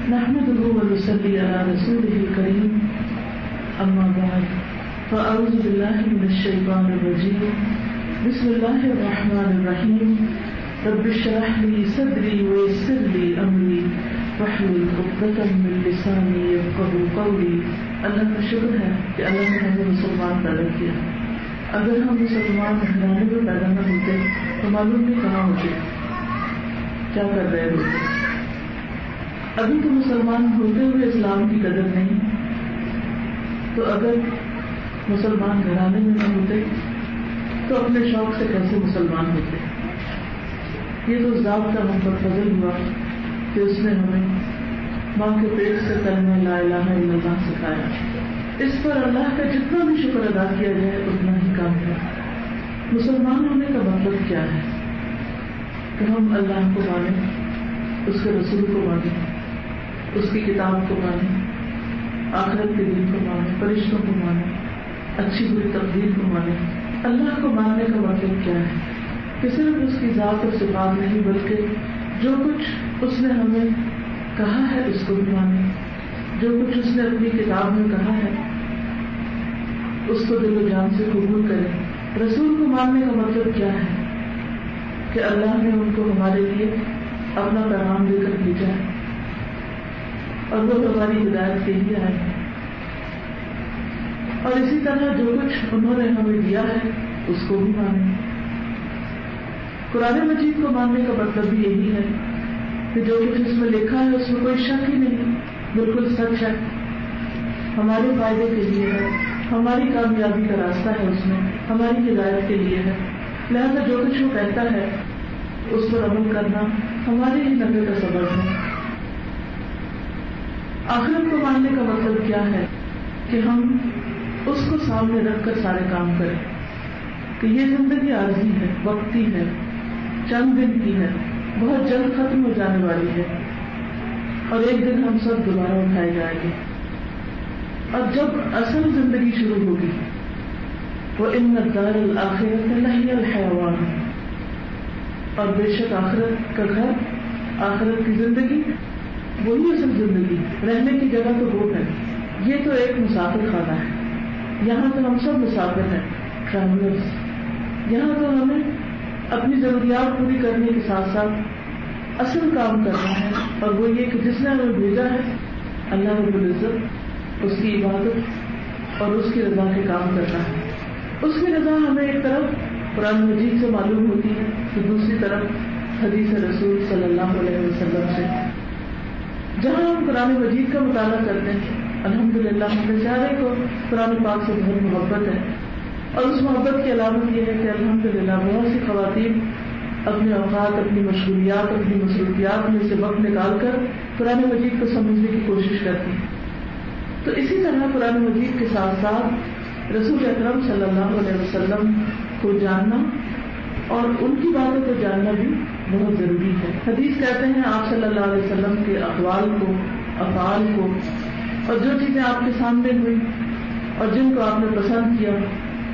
نحمده ونصلي على رسوله الكريم أما بعد فأعوذ بالله من الشيطان الرجيم بسم الله الرحمن الرحيم رب اشرح لي صدري ويسر لي أمري واحلل عقدة من لساني يفقهوا قولي. اللہ کا شکر ہے کہ اللہ نے ہمیں مسلمان پیدا کیا. اگر ہم مسلمان گھرانے میں پیدا نہ ہوتے تو معلوم نہیں کہاں ہوتے, کیا کر رہے ہوتے. ابھی تو مسلمان ہوتے ہوئے اسلام کی قدر نہیں, تو اگر مسلمان گھرانے میں نہ ہوتے تو اپنے شوق سے کیسے مسلمان ہوتے. یہ تو ضابطہ ہم پر فضل ہوا کہ اس نے ہمیں ماں کے پیٹ سے کلمہ لا الہ الا اللہ سکھایا. اس پر اللہ کا جتنا بھی شکر ادا کیا جائے اتنا ہی کم ہے. مسلمان ہونے کا مطلب کیا ہے؟ کہ ہم اللہ کو مانیں, اس کے رسول کو مانیں, اس کی کتاب کو مانیں, آخرت کے دن کو مانیں, فرشتوں کو مانیں, اچھی بری تقدیر کو مانیں. اللہ کو ماننے کا مطلب کیا ہے؟ کہ صرف اس کی ذات اور صفات نہیں بلکہ جو کچھ اس نے ہمیں کہا ہے اس کو بھی مانیں, جو کچھ اس نے اپنی کتاب میں کہا ہے اس کو دل و جان سے قبول کریں. رسول کو ماننے کا مطلب کیا ہے؟ کہ اللہ نے ان کو ہمارے لیے اپنا پیغام دے کر بھیجا ہے اور وہ ہماری ہدایت کے لیے آئے ہیں, اور اسی طرح جو کچھ انہوں نے ہمیں دیا ہے اس کو بھی مانیں. قرآن مجید کو ماننے کا مطلب بھی یہی ہے کہ جو کچھ اس میں لکھا ہے اس میں کوئی شک ہی نہیں, بالکل سچ ہے, ہمارے فائدے کے لیے ہے, ہماری کامیابی کا راستہ ہے, اس میں ہماری ہدایت کے لیے ہے. لہذا جو کچھ وہ کہتا ہے اس پر عمل کرنا ہمارے ہی نفع کا سبب ہے. آخرت کو ماننے کا مطلب کیا ہے؟ کہ ہم اس کو سامنے رکھ کر سارے کام کریں کہ یہ زندگی عارضی ہے, وقتی ہے, چند دن کی ہے, بہت جلد ختم ہو جانے والی ہے, اور ایک دن ہم سب دوبارہ اٹھائے جائیں گے. اور جب اصل زندگی شروع ہوگی وَإِنَّ الدَّارَ الْآخِرَةَ لَهِيَ الْحَيَوَانُ, اور بے شک آخرت کا گھر, آخرت کی زندگی وہی اصل زندگی, رہنے کی جگہ تو وہ ہے. یہ تو ایک مسافر خانہ ہے, یہاں تو ہم سب مسافر ہیں, ٹریولرز. یہاں تو ہمیں اپنی ضروریات پوری کرنے کے ساتھ ساتھ اصل کام کرنا ہے, اور وہ یہ کہ جس نے ہمیں بھیجا ہے اللہ رب العزت, اس کی عبادت اور اس کی رضا کے کام کرنا ہے. اس کی رضا ہمیں ایک طرف قرآن مجید سے معلوم ہوتی ہے تو دوسری طرف حدیث رسول صلی اللہ علیہ وسلم سے. جہاں ہم قرآن مجید کا مطالعہ کرتے ہیں الحمدللہ ہمیں سارے کو قرآن پاک سے بہت محبت ہے, اور اس محبت کی علامت یہ ہے کہ الحمدللہ بہت سی خواتین اپنے اوقات, اپنی مشغولیات, اپنی مصروفیات میں سے وقت نکال کر قرآن مجید کو سمجھنے کی کوشش کرتی ہیں. تو اسی طرح قرآن مجید کے ساتھ ساتھ رسول اکرم صلی اللہ علیہ وسلم کو جاننا اور ان کی باتوں کو جاننا بھی بہت ضروری ہے. حدیث کہتے ہیں آپ صلی اللہ علیہ وسلم کے اقوال کو, افعال کو, اور جو چیزیں آپ کے سامنے ہوئی اور جن کو آپ نے پسند کیا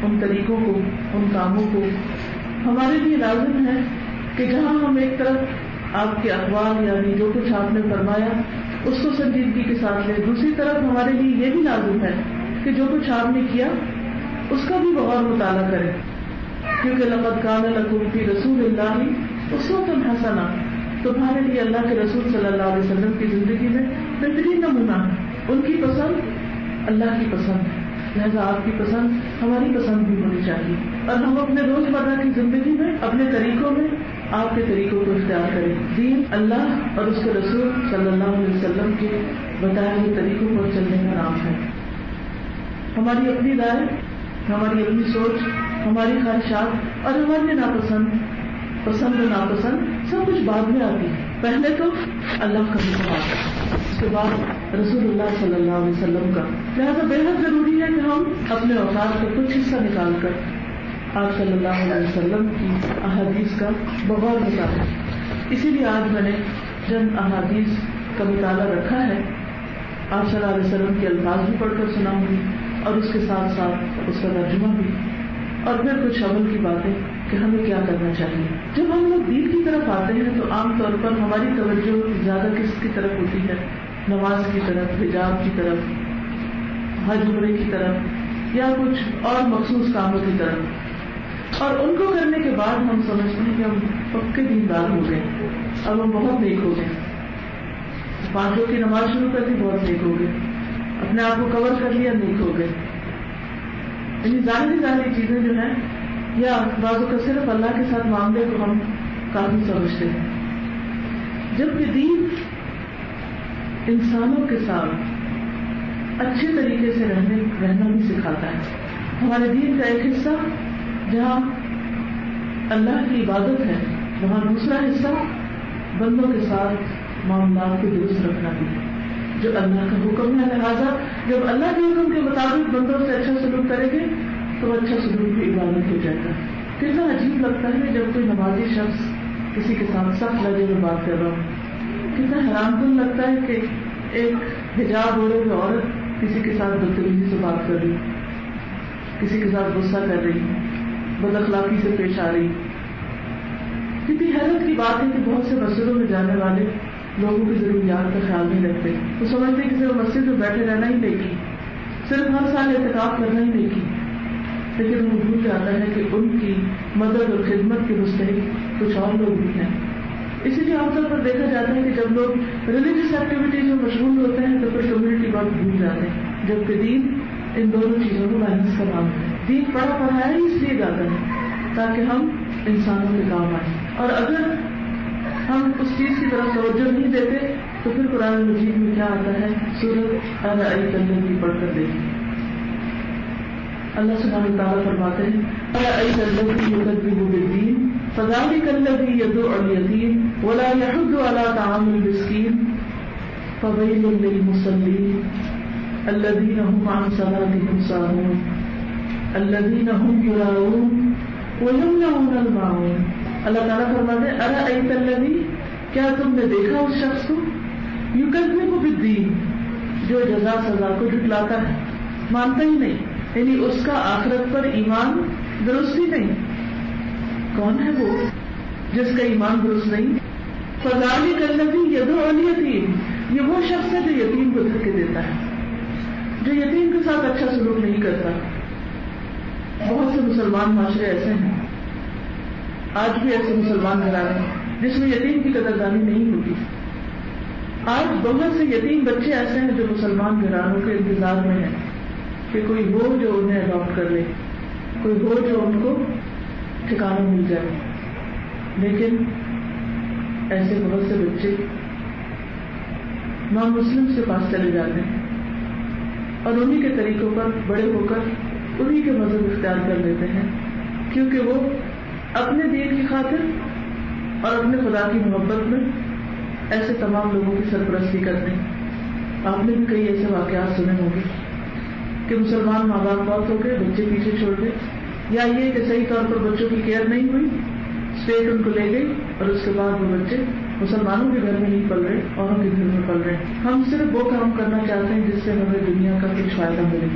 ان طریقوں کو, ان کاموں کو ہمارے لیے لازم ہے کہ جہاں ہم ایک طرف آپ کے اقوال یعنی جو کچھ آپ نے فرمایا اس کو سنجیدگی کے ساتھ لیں, دوسری طرف ہمارے لیے یہ بھی لازم ہے کہ جو کچھ آپ نے کیا اس کا بھی بغور مطالعہ کریں, کیونکہ لقد کان لکم فی رسول اللہ اسوۃ حسنہ, تمہارے لیے اللہ کے رسول صلی اللہ علیہ وسلم کی زندگی میں بہترین نمونہ ہے. ان کی پسند اللہ کی پسند ہے, لہذا آپ کی پسند ہماری پسند بھی ہونی چاہیے, اور ہم اپنے روزمرہ کی زندگی میں اپنے طریقوں میں آپ کے طریقوں کو اختیار کریں. دین اللہ اور اس کے رسول صلی اللہ علیہ وسلم کے بتائے ہوئے طریقوں پر چلنے کا نام ہے. ہماری اپنی رائے, ہماری اپنی سوچ, ہماری خواہشات اور ہماری ناپسند, پسند و ناپسند سب کچھ بعد میں آتی ہے. پہلے تو اللہ کا حکم آتا ہے, اس کے بعد رسول اللہ صلی اللہ علیہ وسلم کا. لہٰذا بے حد ضروری ہے کہ ہم اپنے اوقات کا کچھ حصہ نکال کر آپ صلی اللہ علیہ وسلم کی احادیث کا بغور مطالعہ. اسی لیے آج میں نے جن احادیث کا مطالعہ رکھا ہے آپ صلی اللہ علیہ وسلم کے الفاظ بھی پڑھ کر سناؤں گی, اور اس کے ساتھ ساتھ اس کا ترجمہ بھی, اور پھر کچھ عمل کی باتیں کہ ہمیں کیا کرنا چاہیے. جب ہم لوگ دین کی طرف آتے ہیں تو عام طور پر ہماری توجہ زیادہ کس کی طرف ہوتی ہے؟ نماز کی طرف، حجاب کی طرف، حج عمرے کی طرف یا کچھ اور مخصوص کاموں کی طرف، اور ان کو کرنے کے بعد ہم سمجھتے ہیں کہ ہم پکے دیندار ہو گئے، اب ہم بہت نیک ہو گئے، 5 وقت کی نماز شروع کر دی بہت نیک ہو گئے، اپنے آپ کو کور کر لیا نیک ہو گئے. یعنی ظاہری چیزیں جو ہیں یا بعضوں کا صرف اللہ کے ساتھ معاملے کو ہم کافی سمجھتے ہیں، جبکہ دین انسانوں کے ساتھ اچھے طریقے سے رہنا بھی سکھاتا ہے. ہمارے دین کا ایک حصہ جہاں اللہ کی عبادت ہے، وہاں دوسرا حصہ بندوں کے ساتھ معاملات کو درست رکھنا بھی ہے جو اللہ کا حکم ہے. لہٰذا جب اللہ کے حکم کے مطابق بندوں سے اچھا سلوک کریں گے تو اچھا سلوک بھی عبادت ہو جائے گا. کتنا عجیب لگتا ہے جب کوئی نمازی شخص کسی کے ساتھ سخت لہجے میں بات کر رہا ہو. کتنا حیران کن لگتا ہے کہ ایک حجاب اوڑھے ہوئے عورت کسی کے ساتھ بدتمیزی سے بات کر رہی، کسی کے ساتھ غصہ کر رہی، بد اخلاقی سے پیش آ رہی. کتنی حیرت کی بات ہے کہ بہت سے مسجدوں میں جانے والے لوگوں کی ضروریات کا خیال نہیں رکھتے. وہ سمجھتے کہ صرف مسجد میں بیٹھے رہنا ہی نیکی، صرف ہر سال اعتکاف کرنا ہی نیکی، لیکن وہ بھول جاتا ہے کہ ان کی مدد اور خدمت کے مستحق کچھ اور لوگ بھی ہیں. اسی لیے عام طور پر دیکھا جاتا ہے کہ جب لوگ ریلیجیس ایکٹیویٹیز میں مشغول ہوتے ہیں تو پھر کمیونٹی بات بھول جاتے ہیں، جبکہ دین ان دونوں چیزوں کو بیلنس کا نام ہے. دین پڑھایا ہی اس لیے جاتا ہے تاکہ ہم انسانوں کے کام آئیں، اور اگر ہم اس چیز کی طرف توجہ نہیں دیتے تو پھر قرآن مجید میں کیا آتا ہے، سورۃ ارأیت الذی پڑھ کر دیکھیں. اللہ سبحانہ وتعالیٰ فرماتے ہیں ارأیت الذی یکذب بالدین فذلک الذی یدعو الیتیم ولا یحض علی طعام المسکین فویل للمصلین الذین هم عن صلاتهم ساہون الذین هم یراؤون ویمنعون الماعون. اللہ تعالیٰ فرماتے ہیں ارأیت الذی، کیا تم نے دیکھا اس شخص کو، یکذب بالدین، جو جزا سزا کو جھٹلاتا ہے، مانتا ہی نہیں، یعنی اس کا آخرت پر ایمان درست ہی نہیں. کون ہے وہ جس کا ایمان درست نہیں؟ فذلک الذی یدعو الیتیم، یہ وہ شخص ہے جو یتیم کو دھکے دیتا ہے، جو یتیم کے ساتھ اچھا سلوک نہیں کرتا. بہت سے مسلمان معاشرے ایسے ہیں، آج بھی ایسے مسلمان گھرانے ہیں جس میں یتیم کی قدردانی نہیں ہوتی. آج بہت سے یتیم بچے ایسے ہیں جو مسلمان گھرانوں کے انتظار میں ہیں کہ کوئی ہو جو انہیں اڈاپٹ کر لے، کوئی ہو جو ان کو ٹھکانہ مل جائے. لیکن ایسے بہت سے بچے نان مسلم کے پاس چلے جاتے ہیں اور انہی کے طریقوں پر بڑے ہو کر انہی کے مذہب اختیار کر لیتے ہیں، کیونکہ وہ اپنے دین کی خاطر اور اپنے خدا کی محبت میں ایسے تمام لوگوں کی سرپرستی کرتے ہیں. آپ نے بھی کئی ایسے واقعات سنے ہوں گے کہ مسلمان ماں باپ فوت ہو گئے، بچے پیچھے چھوڑ گئے، یا یہ کہ صحیح طور پر بچوں کی کیئر نہیں ہوئی، اسٹیٹ ان کو لے گئی اور اس کے بعد وہ بچے مسلمانوں کے گھر میں نہیں پل رہے، اوروں کے گھر میں پل رہے ہیں. ہم صرف وہ کام کرنا چاہتے ہیں جس سے ہمیں دنیا کا کچھ فائدہ ملے.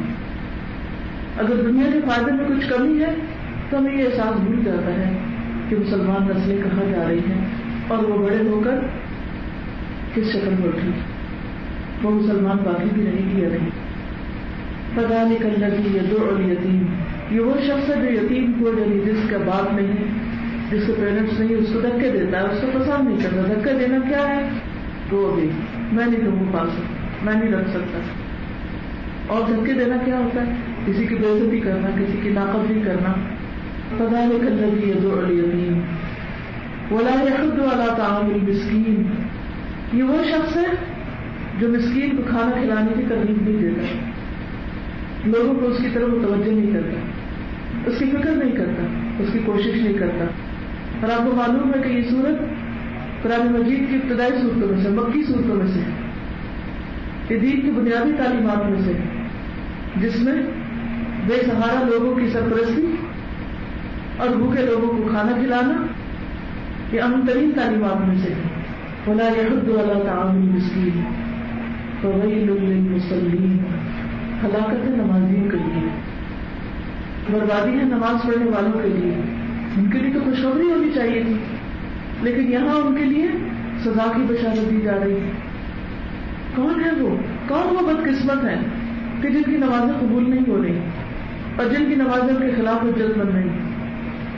اگر دنیا کے فائدے میں کچھ کمی ہے تو ہمیں یہ احساس بھول جاتا ہے کہ مسلمان نسلیں کہاں جا رہی ہیں اور وہ بڑے ہو کر کس شکل میں اٹھی، وہ مسلمان باقی بھی نہیں کیا نہیں. فذلک الذی یدعو الیتیم، یہ وہ شخص ہے جو یتیم کو، یعنی جس کا باپ نہیں، جس کے پیرنٹس نہیں، اس کو دھکے دیتا ہے، اس کو پسند نہیں کرتا. دھکے دینا کیا ہے؟ رو بھی میں نہیں تم کو پال سکتا، میں نہیں رکھ سکتا. اور دھکے دینا کیا ہوتا ہے؟ کسی کی بے عزتی کرنا، کسی کی ناقدری کرنا. فذلک الذی یدعو الیتیم ولا یحض علی طعام المسکین، یہ وہ شخص ہے جو مسکین کو کھانا کھلانے کی ترغیب نہیں دیتا، لوگوں کو اس کی طرف متوجہ نہیں کرتا، اس کی فکر نہیں کرتا، اس کی کوشش نہیں کرتا. اور آپ کو معلوم ہے کہ یہ سورت قرآن مجید کی ابتدائی صورتوں میں سے، مکی صورتوں میں سے، یہ دین کی بنیادی تعلیمات میں سے، جس میں بے سہارا لوگوں کی سرپرستی اور بھوکے لوگوں کو کھانا کھلانا یہ اہم ترین تعلیمات میں سے ہے. ولا یحض علی طعام المسکین فویل للمصلین، ہلاکت ہے نمازیوں کے لیے، بربادی ہے نماز پڑھنے والوں کے لیے. ان کے لیے تو خوشخبری ہونی چاہیے تھی، لیکن یہاں ان کے لیے سزا کی بشارت دی جا رہی ہے. کون ہے وہ؟ کون وہ بدقسمت ہے کہ جن کی نمازیں قبول نہیں ہو رہی اور جن کی نمازیں کے خلاف حجت بن رہی.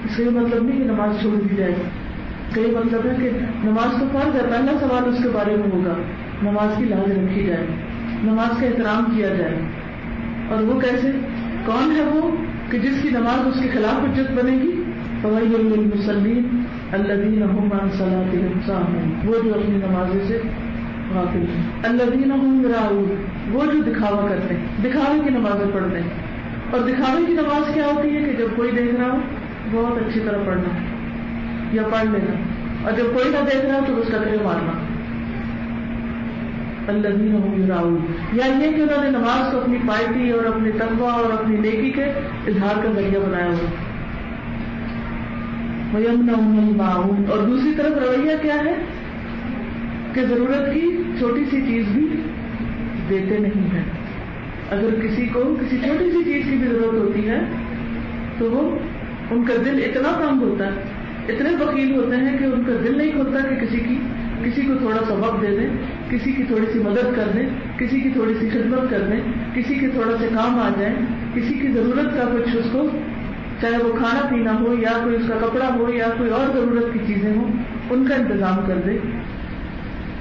اس کا یہ مطلب نہیں کہ نماز چھوڑ دی جائے. اس کا یہ مطلب ہے کہ نماز تو فرض ہے. پہلا سوال اس کے بارے میں ہوگا نماز کی لاج رکھی جائے, نماز کا احترام کیا جائے. اور وہ کیسے؟ کون ہے وہ کہ جس کی نماز اس کے خلاف حجت بنے گی؟ فویل للمصلین الذین هم عن صلاتهم ساہون, وہ جو اپنی نمازوں سے غافل ہیں. الذین هم یراؤون, وہ جو دکھاوا کرتے ہیں, دکھاوے کی نمازیں پڑھتے ہیں. اور دکھاوے کی نماز کیا ہوتی ہے کہ جب کوئی دیکھ رہا ہو بہت اچھی طرح پڑھنا یا پڑھ لینا, اور جب کوئی نہ دیکھ رہا تو اس کا ٹکرے مارنا. الذین هم یراؤون, یا یہ کہ انہوں نے نماز کو اپنی پائٹی اور اپنے تقویٰ اور اپنی نیکی کے اظہار کا ذریعہ بنایا ہوا. وَيَمْنَعُونَ الْمَاعُونَ, اور دوسری طرف رویہ کیا ہے کہ ضرورت کی چھوٹی سی چیز بھی دیتے نہیں ہیں. اگر کسی کو کسی چھوٹی سی چیز کی بھی ضرورت ہوتی ہے تو وہ ان کا دل اتنا تنگ ہوتا ہے, اتنے بخیل ہوتے ہیں کہ ان کا دل نہیں ہوتا کہ کسی کو تھوڑا سا وقت دے دیں, کسی کی تھوڑی سی مدد کر دیں, کسی کی تھوڑی سی خدمت کر دیں, کسی کے تھوڑا سے کام آ جائیں, کسی کی ضرورت کا کچھ اس کو, چاہے وہ کھانا پینا ہو یا کوئی اس کا کپڑا ہو یا کوئی اور ضرورت کی چیزیں ہوں, ان کا انتظام کر دے.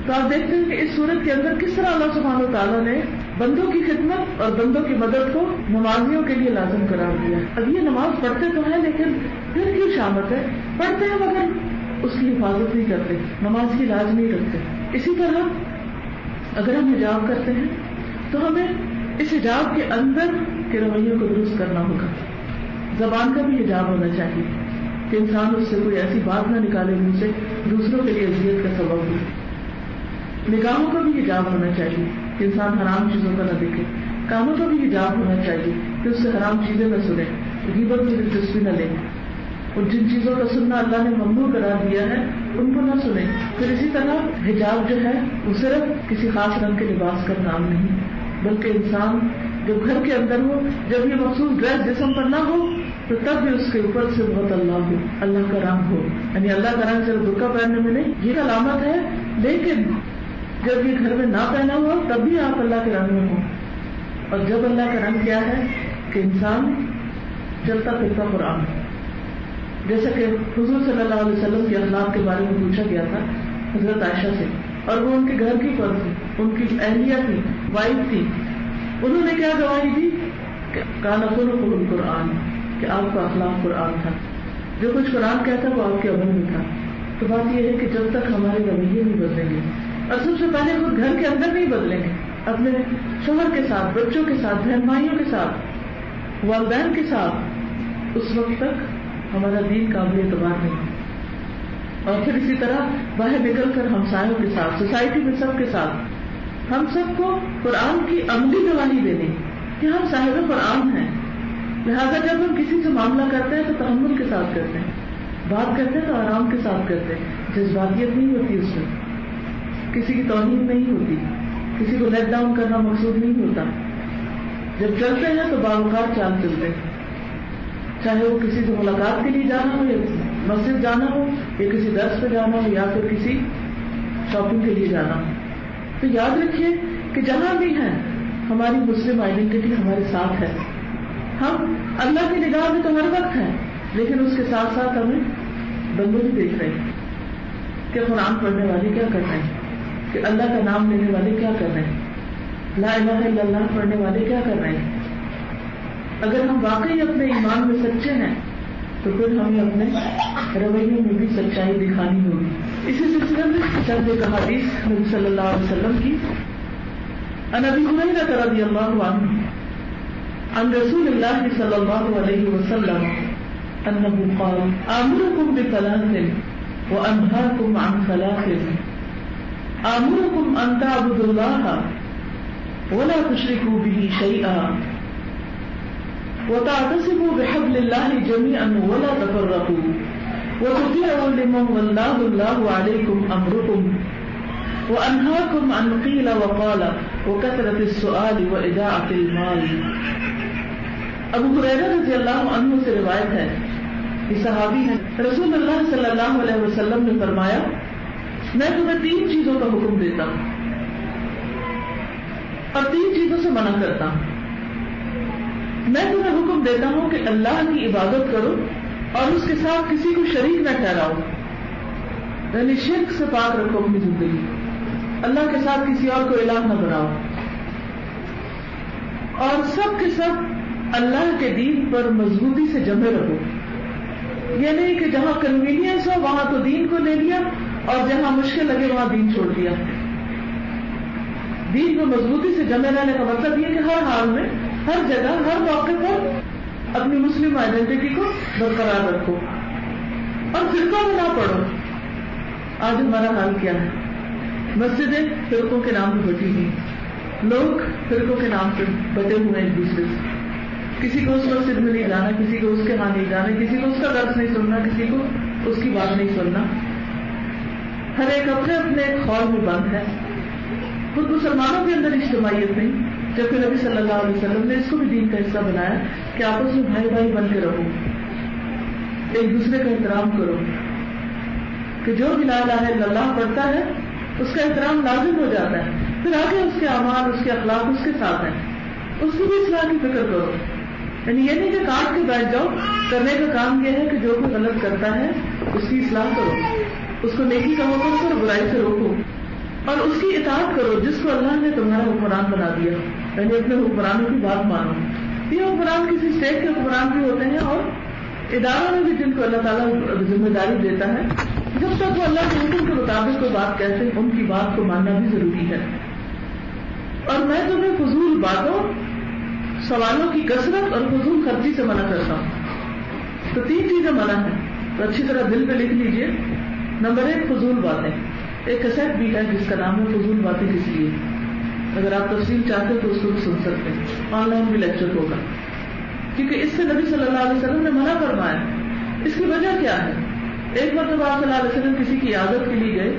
تو آپ دیکھتے ہیں کہ اس صورت کے اندر کس طرح اللہ سبحانہ و تعالیٰ نے بندوں کی خدمت اور بندوں کی مدد کو نمازیوں کے لیے لازم قرار دیا. اب یہ نماز پڑھتے تو ہیں لیکن پھر کیوں شامت ہے؟ پڑھتے ہیں مگر اس کی حفاظت نہیں کرتے, نماز کی لاج نہیں رکھتے. اسی طرح اگر ہم حجاب کرتے ہیں تو ہمیں اس حجاب کے اندر کے رویوں کو درست کرنا ہوگا. زبان کا بھی حجاب ہونا چاہیے کہ انسان اس سے کوئی ایسی بات نہ نکالے منہ سے دوسروں کے لیے اذیت کا سبب ہو. نگاہوں کا بھی حجاب ہونا چاہیے کہ انسان حرام چیزوں کا نہ دیکھے. کانوں کا بھی حجاب ہونا چاہیے کہ اس سے حرام چیزیں نہ سنیں, غیبت میں دلچسپی نہ لیں, اور جن چیزوں کا سننا اللہ نے ممنوع قرار دیا ہے ان کو نہ سنیں. پھر اسی طرح حجاب جو ہے وہ صرف کسی خاص رنگ کے لباس کا نام نہیں, بلکہ انسان جب گھر کے اندر ہو, جب یہ مخصوص ڈریس جسم پر نہ ہو تو تب بھی اس کے اوپر سے بہت اللہ ہو, اللہ کا رنگ ہو. یعنی اللہ کا رنگ صرف برقع پہننے میں نہیں, یہ علامت ہے, لیکن جب یہ گھر میں نہ پہنا ہوا تب بھی آپ اللہ کے رنگ میں ہوں. اور جب اللہ کا رنگ کیا ہے کہ انسان چلتا پھرتا قرآن, جیسا کہ حضور صلی اللہ علیہ وسلم کے اخلاق کے بارے میں پوچھا گیا تھا حضرت عائشہ سے, اور وہ ان کے گھر کی پر تھی, ان کی اہلیہ تھی, وائف تھی. انہوں نے کیا گواہی دی کہ کان خلقہ القرآن, کہ آپ کا اخلاق قرآن تھا, جو کچھ قرآن کہتا وہ آپ کے عمل میں تھا. تو بات یہ ہے کہ جب تک ہمارے رویے نہیں بدلیں گے, اور سب سے پہلے خود گھر کے اندر نہیں بدلیں گے, اپنے شوہر کے ساتھ, بچوں کے ساتھ, بہن بھائیوں کے ساتھ, والدین کے ساتھ, اس وقت تک ہمارا دین قابل اعتبار نہیں. اور پھر اسی طرح باہر نکل کر ہمسایوں کے ساتھ, سوسائٹی میں سب کے ساتھ ہم سب کو قرآن کی عملی گواہی دینے کہ ہم صاحب قرآن ہیں. لہٰذا جب ہم کسی سے معاملہ کرتے ہیں تو تحمل کے ساتھ کرتے ہیں, بات کرتے ہیں تو آرام کے ساتھ کرتے ہیں, جذباتیت نہیں ہوتی اس میں, کسی کی توہین نہیں ہوتی, کسی کو لیٹ ڈاؤن کرنا مقصود نہیں ہوتا. جب چلتے ہیں تو باوقار چال چلتے ہیں, چاہے وہ کسی سے ملاقات کے لیے جانا ہو یا مسجد جانا ہو یا کسی درس پہ جانا ہو یا پھر کسی شاپنگ کے لیے جانا ہو. تو یاد رکھیے کہ جہاں بھی ہیں ہماری مسلم آئیڈینٹی ہمارے ساتھ ہے. ہم اللہ کی نگاہ میں تو ہر وقت ہیں, لیکن اس کے ساتھ ساتھ ہمیں بندوں بھی دیکھ رہے ہیں کہ قرآن پڑھنے والے کیا کر رہے ہیں, کہ اللہ کا نام لینے والے کیا کر رہے ہیں, لا الہ الا اللہ پڑھنے والے کیا کر رہے ہیں. اگر ہم واقعی اپنے ایمان میں سچے ہیں تو پھر ہمیں اپنے رویوں میں بھی سچائی دکھانی ہوگی. اسی سلسلے میں چند ایک احادیث نبی صلی اللہ علیہ وسلم کی. عن ابی ہریرہ رضی اللہ عنہ عن رسول اللہ صلی اللہ علیہ وسلم انه قال آمركم بثلاث وانهاكم عن ثلاث آمركم ان تعبدوا الله ولا تشركوا به شيئا وتعتصموا بحبل الله جميعا ولا تفرقوا وتطيعوا لمن والله الله عليكم امركم وانهاكم عن قيل وقال وكثرة السؤال واضاعة المال. ابو ہریرہ رضی اللہ عنہ سے روایت ہے, یہ صحابی ہیں, رسول اللہ صلی اللہ علیہ وسلم نے فرمایا میں تمہیں 3 چیزوں کا حکم دیتا ہوں, اور 3 چیزوں سے منع کرتا ہوں. میں تمہیں حکم دیتا ہوں کہ اللہ کی عبادت کرو اور اس کے ساتھ کسی کو شریک نہ ٹھہراؤ، یعنی شرک سے پاک رکھو اپنی زندگی، اللہ کے ساتھ کسی اور کو الہ نہ بناؤ، اور سب کے سب اللہ کے دین پر مضبوطی سے جمے رہو. یہ نہیں کہ جہاں کنوینئنس ہو وہاں تو دین کو لے لیا اور جہاں مشکل لگے وہاں دین چھوڑ دیا. دین کو مضبوطی سے جمے رہنے کا مطلب یہ کہ ہر حال میں، ہر جگہ، ہر موقع پر اپنی مسلم آئیڈینٹی کو برقرار رکھو اور فرقوں میں نہ پڑھو. آج ہمارا حال کیا ہے؟ مسجدیں فرقوں کے نام پہ بٹی ہوئی، لوگ فرقوں کے نام پہ بٹے ہوئے ایک دوسرے سے. کسی کو اس مسجد میں نہیں جانا، کسی کو اس کے ہاں نہیں جانا، کسی کو اس کا درس نہیں سننا، کسی کو اس کی بات نہیں سننا. ہر ایک اپنے اپنے ایک خول میں بند ہے. خود مسلمانوں کے اندر اجتماعیت نہیں، جبکہ نبی صلی اللہ علیہ وسلم نے اس کو بھی دین کا حصہ بنایا کہ آپس میں بھائی بھائی بن کے رہو، ایک دوسرے کا احترام کرو، کہ جو بھی لا الہ الا اللہ پڑھتا ہے اس کا احترام لازم ہو جاتا ہے. پھر آگے اس کے اعمال، اس کے اخلاق اس کے ساتھ ہیں، اس کی بھی اصلاح کی فکر کرو. یعنی یہ نہیں کہ کاٹ کے بیٹھ جاؤ. کرنے کا کام یہ ہے کہ جو کوئی غلط کرتا ہے اس کی اصلاح کرو، اس کو نیکی کا حکم کرو، برائی سے روکو اور اس کی اطاعت کرو جس کو اللہ نے تمہارا حکمران بنا دیا. یعنی اپنے حکمرانوں کی بات مانو. یہ حکمران کسی اسٹیٹ کے حکمران بھی ہوتے ہیں اور اداروں میں بھی جن کو اللہ تعالیٰ ذمہ داری دیتا ہے، جب تک وہ اللہ کے حکم کے مطابق کوئی بات کہتے ہیں ان کی بات کو ماننا بھی ضروری ہے. اور میں تمہیں فضول باتوں، سوالوں کی کثرت اور فضول خرچی سے منع کرتا ہوں. تو 3 چیزیں منع ہیں، تو اچھی طرح دل پہ لکھ لیجئے. نمبر 1 فضول باتیں. ایک کیسٹ بھی ہے جس کا نام ہے فضول باتیں کس لیے. اگر آپ تفصیل چاہتے ہیں تو اس کو بھی سن سکتے ہیں، آن لائن بھی لیکچر ہوگا، کیونکہ اس سے نبی صلی اللہ علیہ وسلم نے منع فرمایا. اس کی وجہ کیا ہے؟ ایک مرتبہ آپ صلی اللہ علیہ وسلم کسی کی عادت کے لیے گئے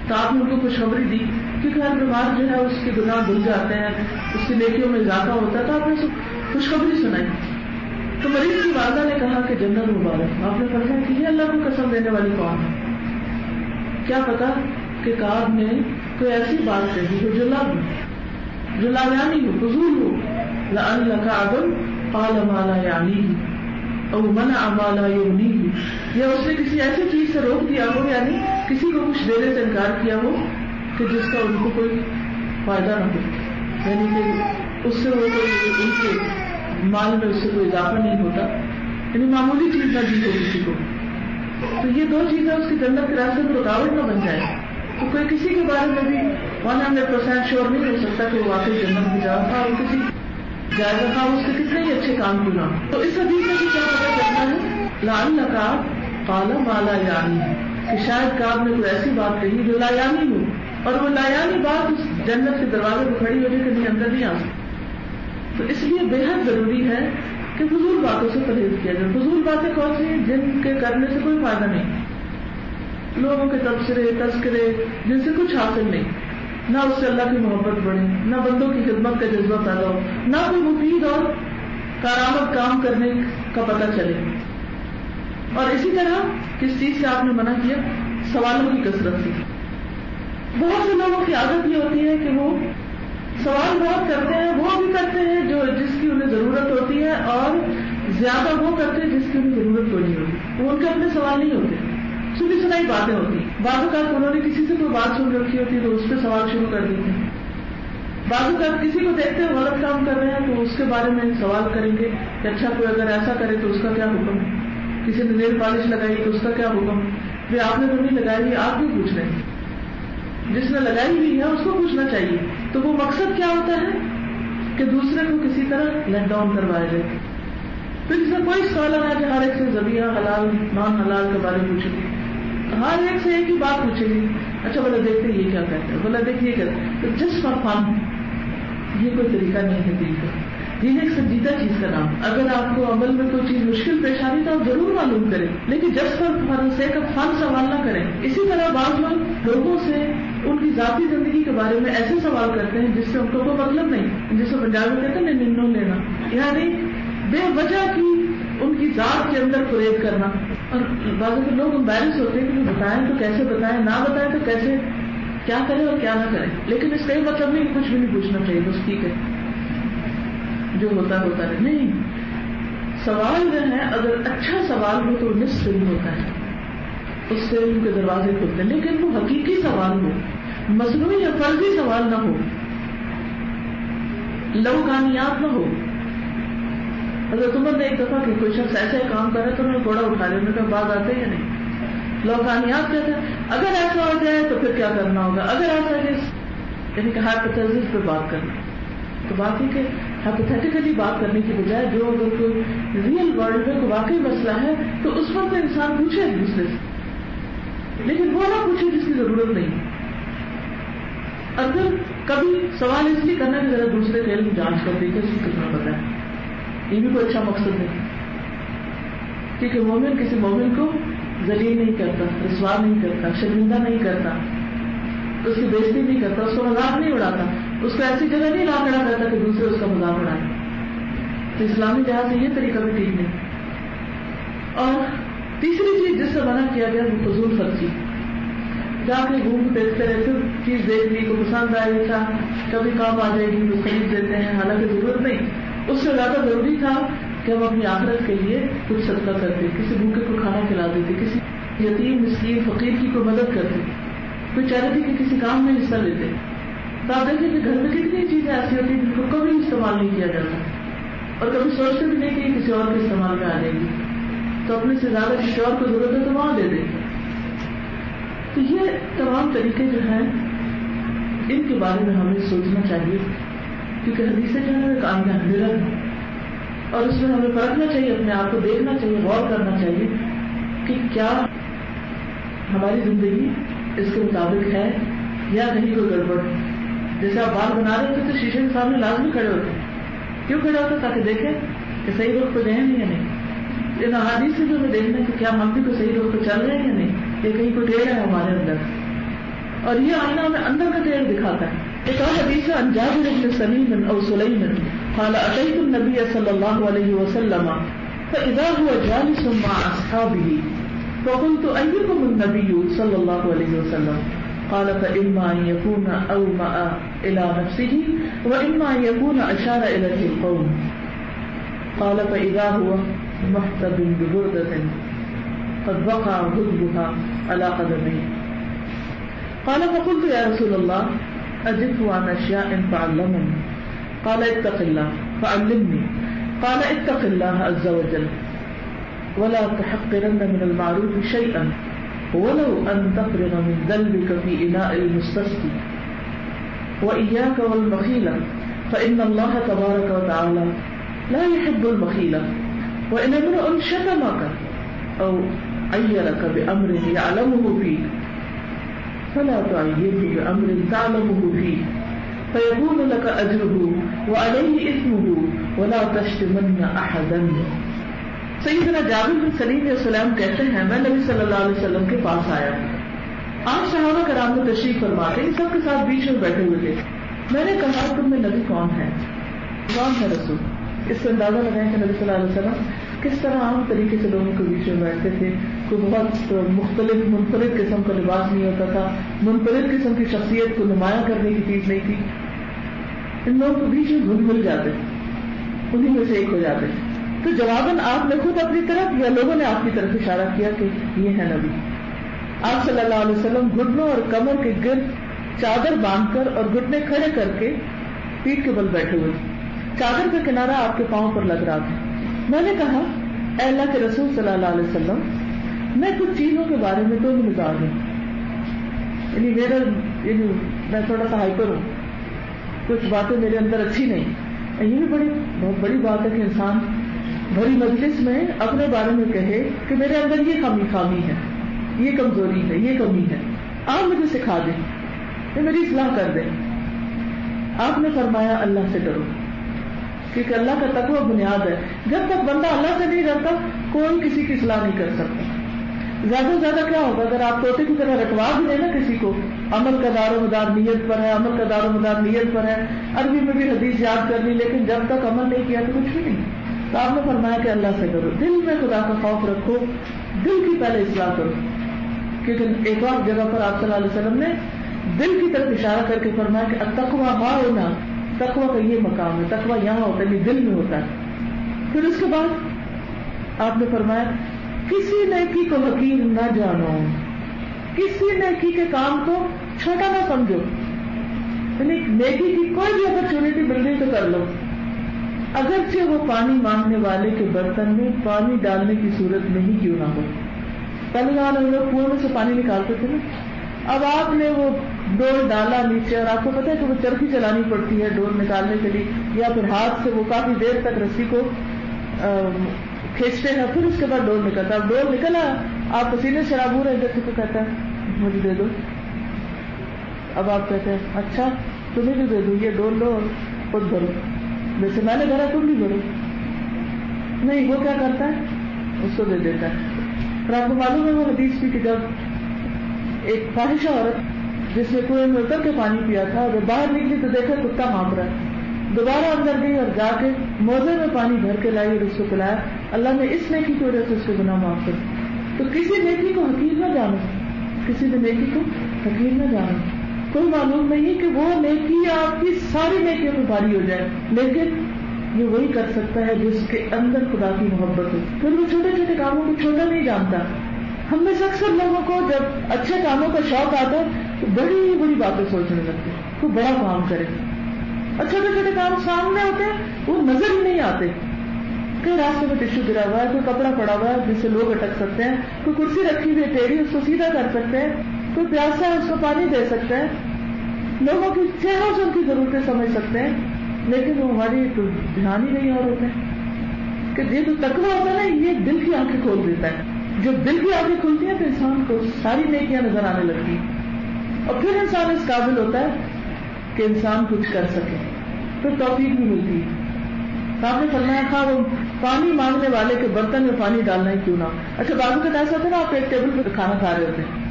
تو آپ نے ان کو خوشخبری دی، کیونکہ ہر بیمار جو ہے اس کے گناہ دھل جاتے ہیں، اس کی نیکیوں میں اضافہ ہوتا ہے. تو آپ نے خوشخبری سنائی. تو مریض کی والدہ نے کہا کہ جنت مبارک. آپ نے فرمایا کہ یہ اللہ کو قسم دینے والی کون ہے؟ کیا پتا کہ کعب نے کوئی ایسی بات کہی ہو جو لا یعنی ہو، فضول ہو. لعل کعب قال ما لا یعنیہ او منع ما لا یغنیہ، یا اس نے کسی ایسی چیز سے روک دیا ہو، یعنی کسی کو کچھ دینے سے انکار کیا ہو کہ جس کا ان کو کوئی فائدہ نہ ہو، یعنی کہ اس سے وہ کوئی ان کے مال میں اس سے کوئی اضافہ نہیں ہوتا، یعنی معمولی چیز نہ دی ہو کسی کو. تو یہ 2 چیزیں اس کی جنت کے راستے میں رکاوٹ نہ بن جائے. تو کوئی کسی کے بارے میں بھی 100% شور نہیں ہو سکتا کہ وہ واقعی جنت میں جا تھا، اور کسی جائزہ تھا اس کے کتنے ہی اچھے کام کیوں نہ. تو اس حدیث میں بھی کیا پتا چلتا ہے؟ لعل کعب قال ما لا یعنی، کہ شاید کعب نے کوئی ایسی بات کہی جو لا یعنی ہو، اور وہ لا یعنی بات اس جنت کے دروازے پہ کھڑی ہو جائے کہ اندر نہیں آ سکتی. تو اس لیے بے حد ضروری ہے کہ فضول باتوں سے پرہیز کیا جائے. فضول باتیں کون سی ہیں؟ جن کے کرنے سے کوئی فائدہ نہیں، لوگوں کے تبصرے، تذکرے جن سے کچھ حاصل نہیں، نہ اس سے اللہ کی محبت بڑھے، نہ بندوں کی خدمت کا جذبہ پیدا ہو، نہ کوئی مفید اور کارآمد کام کرنے کا پتہ چلے. اور اسی طرح کس چیز سے آپ نے منع کیا؟ سوالوں کی کثرت سے. بہت سے لوگوں کی عادت یہ ہوتی ہے کہ وہ سوال بہت کرتے ہیں، وہ بھی کرتے ہیں جس کی انہیں ضرورت ہوتی ہے، اور زیادہ وہ کرتے ہیں جس کی انہیں ضرورت کوئی نہیں ہوتی. وہ ان کے اپنے سوال نہیں ہوتے، سنی سنائی باتیں ہوتی. بعض اوقات انہوں نے کسی سے کوئی بات سن رکھی ہوتی ہے تو اس پہ سوال شروع کر دیتے ہیں. بعض اوقات کسی کو دیکھتے ہیں غلط کام کر رہے ہیں تو اس کے بارے میں سوال کریں گے کہ اچھا کوئی اگر ایسا کرے تو اس کا کیا حکم ہے. کسی نے نیل پالش لگائی تو اس کا کیا حکم ہے. آپ نے تو نہیں لگائی، آپ بھی پوچھ رہے ہیں. جس نے لگائی ہوئی ہے اس کو پوچھنا چاہیے. تو وہ مقصد کیا ہوتا ہے کہ دوسرے کو کسی طرح لیٹ ڈاؤن کروایا جائے. پھر اس میں کوئی اسکالر ہے جو ہر ایک سے ذبیحہ حلال نان حلال کے بارے میں پوچھے گی، ہر ایک سے ایک ہی بات پوچھے گی. اچھا بولا دیکھتے یہ کیا کہتے ہیں، بولا دیکھیے کیا. تو جسٹ فار فن، یہ کوئی طریقہ نہیں ہے دین کا. دین ایک سنجیدہ چیز کا نام. اگر آپ کو عمل میں کوئی چیز مشکل پیش آ رہی تو آپ ضرور معلوم کریں، لیکن just for sake of fun سوال نہ کریں. اسی طرح بعض لوگوں سے ان کی ذاتی زندگی کے بارے میں ایسے سوال کرتے ہیں جس سے ان کو کوئی مطلب نہیں، جس کو پنجابی کہتے ہیں ننو لینا، یعنی بے وجہ کی ان کی ذات کے اندر فریب کرنا. اور بعض لوگ امبیرس ہوتے ہیں کہ بتائیں تو کیسے بتائیں، نہ بتائیں تو کیسے کیا کرے اور کیا نہ کرے. لیکن اس کا یہ مطلب نہیں کہ کچھ بھی نہیں پوچھنا چاہیے، بس ٹھیک ہے جو ہوتا رہے. نہیں، سوال جو ہے اگر اچھا سوال ہو تو نصف علم ہوتا ہے، اس سے علم کے دروازے کھلتے ہیں. لیکن وہ حقیقی سوال ہو، مصنوعی یا فرضی سوال نہ ہو، لوکانیات نہ ہو. حضرت عمر نے ایک دفعہ کہ کوئی شخص ایسا ہی کام کرے تو انہوں نے کوڑا اٹھا لیا، انہوں نے کہا بعد آتے یا نہیں. لوکانیات کہتے ہیں اگر ایسا ہو جائے تو پھر کیا کرنا ہوگا، اگر ایسا ہے یعنی کہ ہائپوتھیسس پہ بات کرنا. تو بات ہے کہ ہائپوتھیٹیکلی بات کرنے کی بجائے جو اگر کوئی ریئل ورلڈ میں کوئی واقعی مسئلہ ہے تو اس پر تو انسان پوچھے ایک دوسرے سے، لیکن وہ نہ پوچھے جس کی ضرورت نہیں. اگر کبھی سوال اس لیے کرنا کہ ذرا دوسرے کے علم جانچ کر دیکھے اس کو کتنا پتا ہے، یہ بھی کوئی اچھا مقصد ہے. کیونکہ مومن کسی مومن کو ذلیل نہیں کرتا، رسوا نہیں کرتا، شرمندہ نہیں کرتا، اس کی بےزتی نہیں کرتا، اس کو مذاق نہیں اڑاتا، اس کو ایسی جگہ نہیں لا کھڑا کرتا کہ دوسرے اس کا مذاق اڑائیں. تو اسلامی لحاظ سے یہ طریقہ بھی ٹھیک نہیں. اور تیسری چیز جس سے منع کیا گیا وہ فضول خرچی. جا کے گھوم دیکھتے رہتے، چیز دیکھ لی کو پسند آئی تھا، کبھی کام آ جائے گی وہ خرید دیتے ہیں، حالانکہ ضرورت نہیں. اس سے زیادہ ضروری تھا کہ ہم اپنی آخرت کے لیے کچھ صدقہ کرتے، کسی بھوکے کو کھانا کھلا دیتے، کسی یتیم مسکین فقیر کی کوئی مدد کرتے، کوئی چیریٹی کے کسی کام میں حصہ لیتے. تو آپ دیکھیں کہ گھر میں کتنی چیزیں ایسی ہوتی ہیں جن کو کبھی استعمال نہیں کیا جاتا اور کبھی سوچتے بھی نہیں کہ کسی اور کے استعمال میں آ جائے گی. تو اپنے سے زیادہ کسی اور کو ضرورت ہے تو وہاں دے دیں. تو یہ تمام طریقے جو ہیں ان کے بارے میں ہمیں سوچنا چاہیے، کیونکہ حدیثیں جو ہے ایک آئینہ مرر ہے اور اس میں ہمیں پرکھنا چاہیے، اپنے آپ کو دیکھنا چاہیے، غور کرنا چاہیے کہ کیا ہماری زندگی اس کے مطابق ہے یا کہیں کوئی گڑبڑ. جیسے آپ بال بنا رہے ہوتے تو شیشے کے سامنے لازمی کھڑے ہوتے. کیوں کھڑے ہوتے؟ تاکہ دیکھیں کہ صحیح رخ پہ گئے ہیں یا نہیں. ان احادیث سے جو ہمیں دیکھنا ہے کہ کیا ہم بھی کو صحیح رخ پہ چل رہے ہیں یا نہیں، یا کہیں کوئی ٹیڑھ ہے ہمارے اندر. اور یہ آئینہ ہمیں اندر کا ٹیڑھ دکھاتا ہے. ایک اور حدیث ہے عن جابر بن سلیم او سلیم قال اتيت النبي صلى الله عليه وسلم فاذا هو جالس مع اصحابه فقلت ايكم النبي صلى الله عليه وسلم قال فاما ان يكون اومأ الى نفسه واما ان يكون اشار الى القوم قال فاذا هو محتب ببردة قد وقع غضبها على قدميه قال فقلت يا رسول الله أجبت عن أشياء فعلمني قال اتق الله فعلمني قال اتق الله عز وجل ولا تحقرن من المعروف شيئا ولو أن تفرغ من ذنبك في إناء المستسقي وإياك والمخيلة فإن الله تبارك وتعالى لا يحب المخيلة وإن امرؤ شتمك أو عيرك بأمر يعلمه فيك فلا تعيره بأمر تعلمه فيه فيكون لك أجره وعليه إثمه ولا تشتمن أحدا. سیدنا جابر بن سلیم علیہ السلام کہتے ہیں میں نبی صلی اللہ علیہ وسلم کے پاس آیا. آپ صحابہ کرام نے تشریف فرما کے سب کے ساتھ بیچ میں بیٹھے ہوئے تھے. میں نے کہا تم میں نبی کون ہے، کون ہے رسول. اس سے اندازہ لگائیں کہ نبی صلی اللہ علیہ وسلم کس طرح عام طریقے سے لوگوں کے بیچ میں بیٹھتے تھے. کوئی بہت مختلف منفرد قسم کا لباس نہیں ہوتا تھا، منفرد قسم کی شخصیت کو نمایاں کرنے کی چیز نہیں تھی. ان لوگوں کے بیچ میں گھل مل جاتے، انہیں میں سے ایک ہو جاتے. تو جواباً آپ نے خود اپنی طرف یا لوگوں نے آپ کی طرف اشارہ کیا کہ یہ ہے نبی. آپ صلی اللہ علیہ وسلم گھٹنوں اور کمر کے گرد چادر باندھ کر اور گھٹنے کھڑے کر کے پیٹھ کے بل بیٹھے ہوئے. چادر کا کنارہ آپ کے پاؤں پر لگ رہا تھا. میں نے کہا اے اللہ کے رسول صلی اللہ علیہ وسلم میں کچھ چیزوں کے بارے میں تو مزاج ہوں، یعنی میں تھوڑا سا ہائپر ہوں، کچھ باتیں میرے اندر اچھی نہیں. یہ بھی بہت بڑی بات ہے کہ انسان بڑی مجلس میں اپنے بارے میں کہے کہ میرے اندر یہ خامی ہے، یہ کمزوری ہے، یہ کمی ہے، آپ مجھے سکھا دیں، یہ میری اصلاح کر دیں. آپ نے فرمایا اللہ سے ڈرو، کیونکہ اللہ کا تقوی بنیاد ہے. جب تک بندہ اللہ سے نہیں ڈرتا کوئی کسی کی اصلاح نہیں کر سکتا. زیادہ سے زیادہ کیا ہوگا اگر آپ طوطے کی طرح رٹوا بھی دیں نا کسی کو، عمل کا دار و مدار نیت پر ہے، عمل کا دار و مدار نیت پر ہے، عربی میں بھی حدیث یاد کر لی لیکن جب تک عمل نہیں کیا تو کچھ بھی نہیں. تو آپ نے فرمایا کہ اللہ سے کرو، دل میں خدا کا خوف رکھو، دل کی پہلے اصلاح کرو. کیونکہ ایک اور جگہ پر آپ صلی اللہ علیہ وسلم نے دل کی طرف اشارہ کر کے فرمایا کہ التقوی ہاں ہونا، تقوی کا یہ مقام ہے، تقوی یہاں ہوتا ہے، دل میں ہوتا ہے۔ پھر اس کے بعد آپ نے فرمایا کسی نیکی کو حقیر نہ جانو، کسی نیکی کے کام کو چھوٹا نہ سمجھو، یعنی نیکی کی کوئی بھی اپرچونٹی مل رہی تو کر لو، اگرچہ وہ پانی مانگنے والے کے برتن میں پانی ڈالنے کی صورت میں ہی کیوں نہ ہو۔ پہلے زمانے میں لوگ کنویں میں سے پانی نکالتے تھے نا، اب آپ نے وہ ڈول ڈالا نیچے، اور آپ کو پتا ہے کہ وہ چرخی چلانی پڑتی ہے ڈول نکالنے کے لیے، یا پھر ہاتھ سے وہ کافی دیر تک رسی کو کھینچتے ہیں، پھر اس کے بعد ڈول نکلتا ہے۔ اب ڈول نکلا، آپ پسینے شراب ہو رہے ہیں، تو کہتا ہے مجھے دے دو۔ اب آپ کہتے ہیں اچھا تمہیں بھی دے دوں، یہ ڈول لو اور خود بھرو، جیسے میں نے بھرا تم بھی بھرو۔ نہیں، وہ کیا کرتا ہے، اس کو دے دیتا ہے۔ اور آپ کو معلوم ہے وہ حدیث بھی کہ جب ایک فاحشہ عورت جس نے کنویں میں اتر کے پانی پیا تھا، جب باہر نکلی تو دیکھا کتا بھونک رہا ہے، دوبارہ اندر گئی اور جا کے موزے میں پانی بھر کے لائی اور اس کو پلایا، اللہ نے اس نیکی کی وجہ سے اس کے گناہ معاف کر۔ تو کسی نیکی کو حقیر نہ جانو، کسی بھی نیکی کو حقیر نہ جانو۔ کوئی معلوم نہیں کہ وہ نیکی آپ کی ساری نیکیوں پہ بھاری ہو جائے، لیکن یہ وہی کر سکتا ہے جس کے اندر خدا کی محبت ہو۔ پھر وہ چھوٹے چھوٹے کاموں کو چھوٹا نہیں جانتا۔ ہم میں سے اکثر لوگوں کو جب اچھے کاموں کا شوق آتا ہے تو بڑی بڑی باتیں سوچنے لگتے ہیں، کوئی بڑا کام کرے، اور چھوٹے چھوٹے کام سامنے ہوتے ہیں وہ نظر ہی نہیں آتے۔ کئی راستے میں ٹشو گرا ہوا ہے، کوئی کپڑا پڑا ہوا ہے جس سے لوگ اٹک سکتے ہیں، کوئی کرسی رکھی ہوئی ہے ٹیڑھی اس کو سیدھا کر سکتے ہیں، کوئی پیاسا ہے اس کو پانی دے سکتے ہیں، لوگوں کی چہروں سے ان کی ضرورتیں سمجھ سکتے ہیں، لیکن وہ ہماری تو دھیان ہی نہیں اور ہوتے ہیں کہ یہ جو تقویٰ ہوتا ہے نا، یہ دل کی آنکھیں کھول دیتا ہے۔ جب دل کی آنکھیں کھلتی ہیں تو انسان کو ساری نیکیاں نظر آنے لگتی ہیں، اور پھر انسان اس قابل ہوتا ہے کہ انسان کچھ کر سکے، پھر توفیق بھی ملتی ہے۔ آپ نے فرمایا خواہ وہ پانی مانگنے والے کے برتن میں پانی ڈالنا ہی کیوں نہ۔ اچھا بعض اوقات ایسا ہوتا ہے نا، آپ ایک ٹیبل پہ کھانا کھا رہے ہوتے ہیں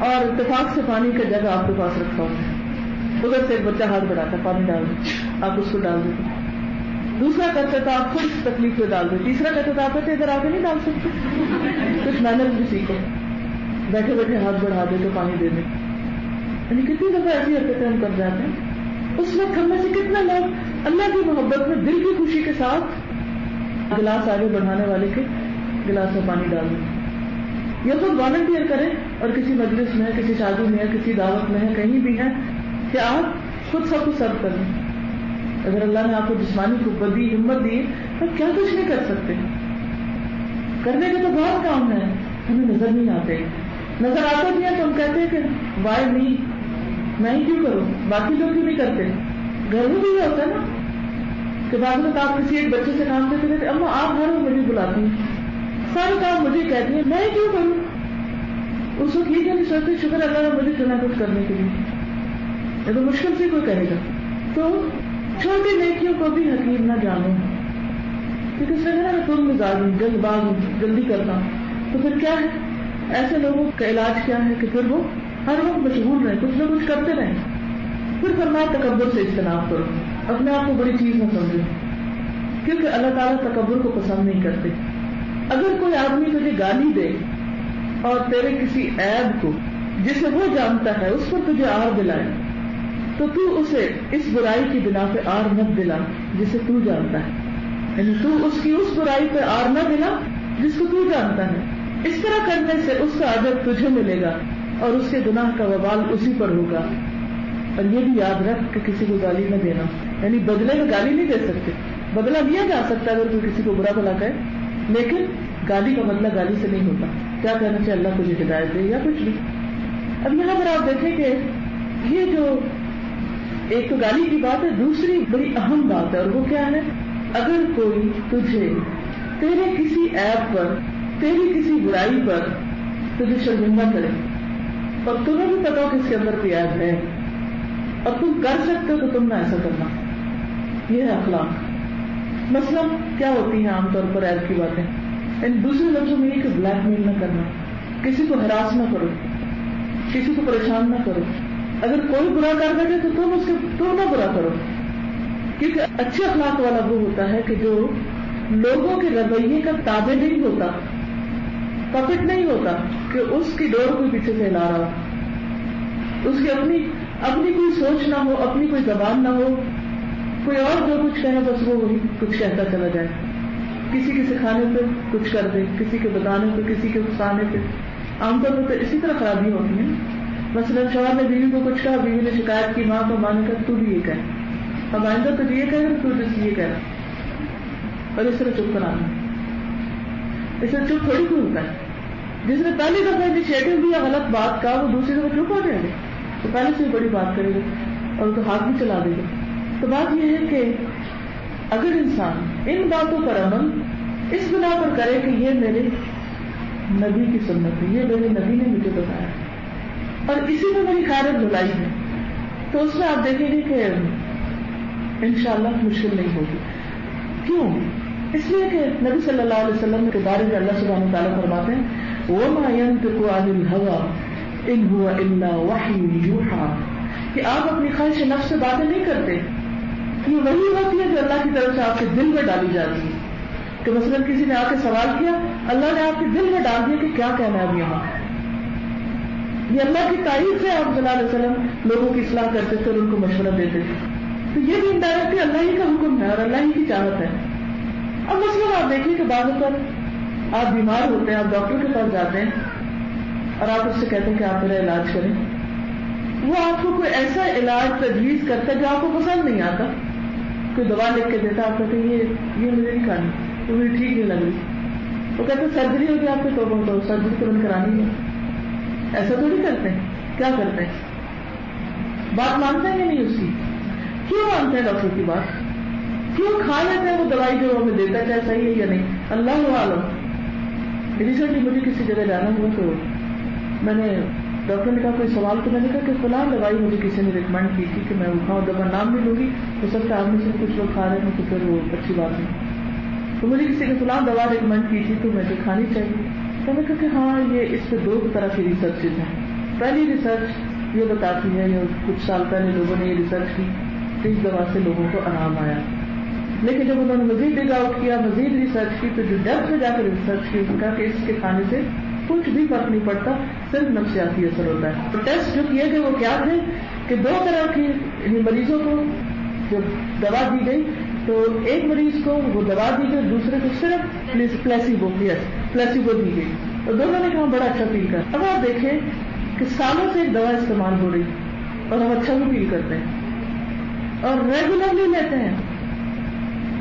اور اتفاق سے پانی کا جگہ آپ کے پاس رکھا ہوتا ہے، ادھر سے ایک بچہ ہاتھ بڑھاتا ہے پانی ڈال دو، آپ اس کو ڈال دیتے، دوسرا کہتا تو آپ خود تکلیف میں ڈال دو، تیسرا کہتا تو آپ کہتے ادھر آ کے نہیں ڈال سکتے، کچھ محنت بھی سیکھو، بیٹھے بیٹھے ہاتھ بڑھا دے تو پانی دے دیں۔ یعنی کتنی دفعہ ایسی حرکتیں ہم کر جاتے ہیں۔ اس وقت ہم میں سے کتنے لوگ اللہ کی محبت میں دل کی خوشی کے ساتھ گلاس آگے بڑھانے والے کے گلاس میں پانی ڈال دیں، یا خود والنٹیئر کریں اور کسی مجلس میں، کسی شادی میں، کسی دعوت میں ہے، کہیں بھی ہے کہ آپ خود سب کو سرو کر لیں۔ اگر اللہ نے آپ کو جسمانی قوت دی، ہمت دی، تو کیا کچھ نہیں کر سکتے۔ کرنے کے تو بہت کام ہے، ہمیں نظر نہیں آتے، نظر آتے بھی ہیں تو ہم کہتے ہیں کہ وائی نہیں، میں ہی کیوں کروں، باقی لوگ کیوں نہیں کرتے۔ گھر میں بھی یہ ہوتا ہے نا کہ بعد میں آپ کسی ایک بچے سے کام کرتے رہتے، اما آپ گھر میں مجھے بلاتی ہیں، سارے کام مجھے کہتی ہیں، میں ہی کیوں کروں۔ اس وقت یہ نہیں سوچتے شکر اللہ نے مجھے چنا کچھ کرنے کے لیے، یہ تو مشکل سے کوئی کرے گا۔ تو چھوٹی نیکیوں کو بھی حقیر نہ جانو، کیونکہ اس میں تم مزاج ہوں، جلد باز ہوں، جلدی کرتا ہوں، تو پھر کیا ہے، ایسے لوگوں کا علاج کیا ہے کہ پھر وہ ہر وقت مشغول رہے، کچھ نہ کچھ کرتے رہیں۔ پھر فرمایا تکبر سے اجتناب کرو، اپنے آپ کو بڑی چیز نہ سمجھو، کیونکہ اللہ تعالیٰ تکبر کو پسند نہیں کرتے۔ اگر کوئی آدمی تجھے گالی دے اور تیرے کسی عیب کو جسے وہ جانتا ہے اس پر تجھے آر دلائے، تو تو اسے اس برائی کی بنا پہ آر مت دلا جسے تو جانتا ہے، یعنی تو اس کی اس برائی پہ آر نہ دلا جس کو تو جانتا ہے۔ اس طرح کرنے سے اس کا اجر تجھے ملے گا اور اس کے گناہ کا وبال اسی پر ہوگا۔ اور یہ بھی یاد رکھ کہ کسی کو گالی نہ دینا، یعنی بدلے میں گالی نہیں دے سکتے، بدلہ لیا جا سکتا ہے اگر کوئی کسی کو برا بھلا کہے، لیکن گالی کا بدلہ گالی سے نہیں ہوتا۔ کیا کہنا چاہیے، اللہ تجھے ہدایت دے یا کچھ بھی۔ اب یہاں پر آپ دیکھیں کہ یہ جو ایک تو گالی کی بات ہے، دوسری بڑی اہم بات ہے، اور وہ کیا ہے، اگر کوئی تجھے تیرے کسی عیب پر، تیری کسی برائی پر تجھے شرمندہ کرے اور تمہیں بھی پتا ہو کہ اس کے اندر کوئی عیب ہے اور تم کر سکتے ہو تو تم نہ ایسا کرنا، یہ ہے اخلاق۔ مثلا کیا ہوتی ہیں عام طور پر عیب کی باتیں، ان دوسرے لفظوں میں یہ کہ بلیک میل نہ کرنا، کسی کو ہراس نہ کرو، کسی کو پریشان نہ کرو۔ اگر کوئی برا کر بیٹھے تو تم نہ برا کرو، کیونکہ اچھے اخلاق والا وہ ہوتا ہے کہ جو لوگوں کے رویے کا تابع نہیں ہوتا، پپٹ نہیں ہوتا کہ اس کی ڈور کوئی پیچھے سے ہلا رہا ہو۔ اس کی اپنی کوئی سوچ نہ ہو، اپنی کوئی زبان نہ ہو، کوئی اور جو کچھ کہے بس وہ وہی کچھ کہتا چلا جائے، کسی کے سکھانے پہ کچھ کر دے، کسی کے بتانے پہ، کسی کے اکسانے پہ. عام طور پر اسی طرح خرابی ہوتی ہے. مثلا شوہر نے بیوی کو کچھ کہا، بیوی نے شکایت کی، ماں کو ماں نے کہا تو بھی یہ کہہ، اب آئندہ تو یہ کہہ رہا تو جس یہ کہہ رہا، اور اس طرح چپ کرانا. اس طرح چپ تھوڑی کوئی ہوتا ہے. جس نے پہلی دفعہ انیشیٹو لیا غلط بات کا، وہ دوسری دفعہ چپ ہو جائے گا، تو پہلے سے بڑی بات کرے گا اور تو ہاتھ بھی چلا دے گا. تو بات یہ ہے کہ اگر انسان ان باتوں پر عمل اس بنا پر کرے کہ یہ میرے نبی کی سنت ہے، یہ میرے نبی نے مجھے بتایا اور اسی میں میری خیرت بھلائی ہے، تو اس میں آپ دیکھیں گے کہ انشاءاللہ مشکل نہیں ہوگی. کیوں؟ اس لیے کہ نبی صلی اللہ علیہ وسلم کے بارے میں اللہ سبحانہ وتعالیٰ فرماتے ہیں وَمَا يَنطِقُ عَنِ الْهَوَىٰ إِنْ هُوَ إِلَّا وَحْيٌ يُوحَىٰ، کہ آپ اپنی خواہش نفس سے باتیں نہیں کرتے، یہ وہی ہوتی ہے جو اللہ کی طرف سے آپ کے دل میں ڈالی جاتی ہے. کہ مثلا کسی نے آ کے سوال کیا، اللہ نے آپ کے دل میں ڈال دیا کہ کیا کہنا ہے اب یہاں. یہ اللہ کی تعریف سے آپ صلی اللہ علیہ وسلم لوگوں کی اصلاح کرتے تھے اور ان کو مشورہ دیتے تھے. تو یہ بھی انڈائریکٹلی اللہ ہی کا حکم ہے اور اللہ ہی کی چاہت ہے. اب مثلا آپ دیکھیے کہ بعض اوقات آپ بیمار ہوتے ہیں، آپ ڈاکٹر کے پاس جاتے ہیں اور آپ اس سے کہتے ہیں کہ آپ میرا علاج کریں. وہ آپ کو کوئی ایسا علاج تجویز کرتا ہے جو آپ کو پسند نہیں آتا، کوئی دوا لکھ کے دیتا، آپ کہتے ہیں یہ مجھے نہیں کھانی، وہ مجھے ٹھیک نہیں لگ رہی. وہ کہتے ہیں سرجری ہوگی آپ کے تو سرجری تو بند کرانی ہے. ایسا تھوڑی کرتے ہیں. کیا کرتے ہیں؟ بات مانتے ہیں یا نہیں اس کی؟ کیوں مانتے ہیں ڈاکٹر کی بات؟ کیوں کھا لیتے ہیں وہ دوائی جو ہمیں دیتا ہے، چاہے صحیح ہے یا نہیں؟ اللہ عالم. ریسنٹلی مجھے کسی جگہ جانا ہوا تو میں نے ڈاکٹر نے کہا کوئی سوال، تو میں نے کہا کہ فلاں دوائی مجھے کسی نے ریکمینڈ کی تھی کہ میں وہ کھاؤں. دوا نام بھی لوں گی، ہو سکتا ہے آپ میں سے کچھ لوگ کھا رہے ہیں تو پھر وہ اچھی بات نہیں. تو مجھے کسی نے فلاں دوا ریکمینڈ کی تھی تو مجھے کھانی چاہیے. تو میں نے کہا کہ ہاں یہ اس سے دو طرح کی ریسرچ ہیں. پہلی ریسرچ یہ بتاتی ہے، یہ کچھ سال پہلے لوگوں نے یہ ریسرچ کی کہ اس دوا سے لوگوں کو آرام آیا. لیکن جب انہوں نے مزید ڈگ آؤٹ کیا، مزید ریسرچ کی، تو جو ڈیپتھ میں جا کر ریسرچ کی، اس کا کہ اس کے کھانے سے کچھ بھی فرق نہیں پڑتا، صرف نفسیاتی اثر ہوتا ہے. تو ٹیسٹ جو کیے گئے وہ کیا تھے کہ دو طرح کی مریضوں کو جب دوا دی گئی تو ایک مریض کو وہ دوا دی گئی، دوسرے کو صرف پلیسیبو دی گئی، اور دونوں نے کہا بڑا اچھا فیل کر. اب آپ دیکھیں کہ سالوں سے ایک دوا استعمال ہو رہی اور ہم اچھا بھی فیل کرتے ہیں اور ریگولرلی لیتے ہیں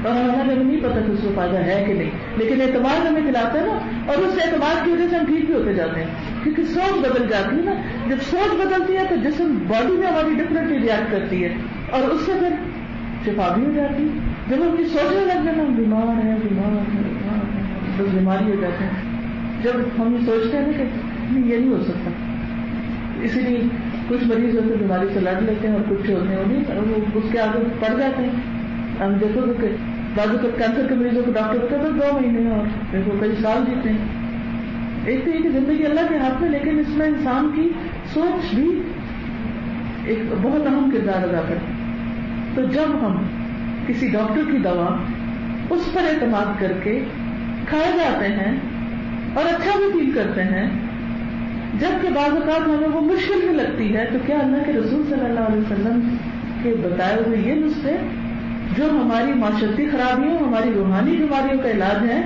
اور ہمیں نہیں پتا کہ اس کو فائدہ ہے کہ نہیں، لیکن اعتماد ہمیں کھلاتا ہے نا، اور اس اعتماد کی وجہ سے ہم ٹھیک بھی ہوتے جاتے ہیں کیونکہ سوچ بدل جاتی ہے نا. جب سوچ بدلتی ہے تو جسم باڈی میں ہماری ڈفرینٹلی ریئیکٹ کرتی ہے اور اس سے پھر شفا بھی ہو جاتی ہے. جب ہم یہ سوچنے لگ جاتے ہیں بیمار ہیں بس بیماری ہو جاتے ہیں. جب ہم یہ سوچتے ہیں نا کہ یہ نہیں ہو سکتا، اسی لیے کچھ مریض ہوتے بیماری سے لڑ لیتے ہیں اور کچھ ہوتے ہیں وہ اس کے آگے پڑ جاتے ہیں. ہم دیکھو کہ بعض کینسر کے مریضوں کو ڈاکٹر کہتے ہیں 2 مہینے اور دیکھو کئی سال جیتے ہیں. ایک تو یہ کہ زندگی اللہ کے ہاتھ میں، لیکن اس میں انسان کی سوچ بھی ایک بہت اہم کردار ادا کرتی. تو جب ہم کسی ڈاکٹر کی دوا اس پر اعتماد کر کے کھائے جاتے ہیں اور اچھا بھی فیل کرتے ہیں، جبکہ بعض اوقات ہمیں وہ مشکل بھی لگتی ہے، تو کیا اللہ کے رسول صلی اللہ علیہ وسلم کے بتائے ہوئے یہ نسخے جو ہماری معاشرتی خرابیوں، ہماری روحانی بیماریوں کا علاج ہے،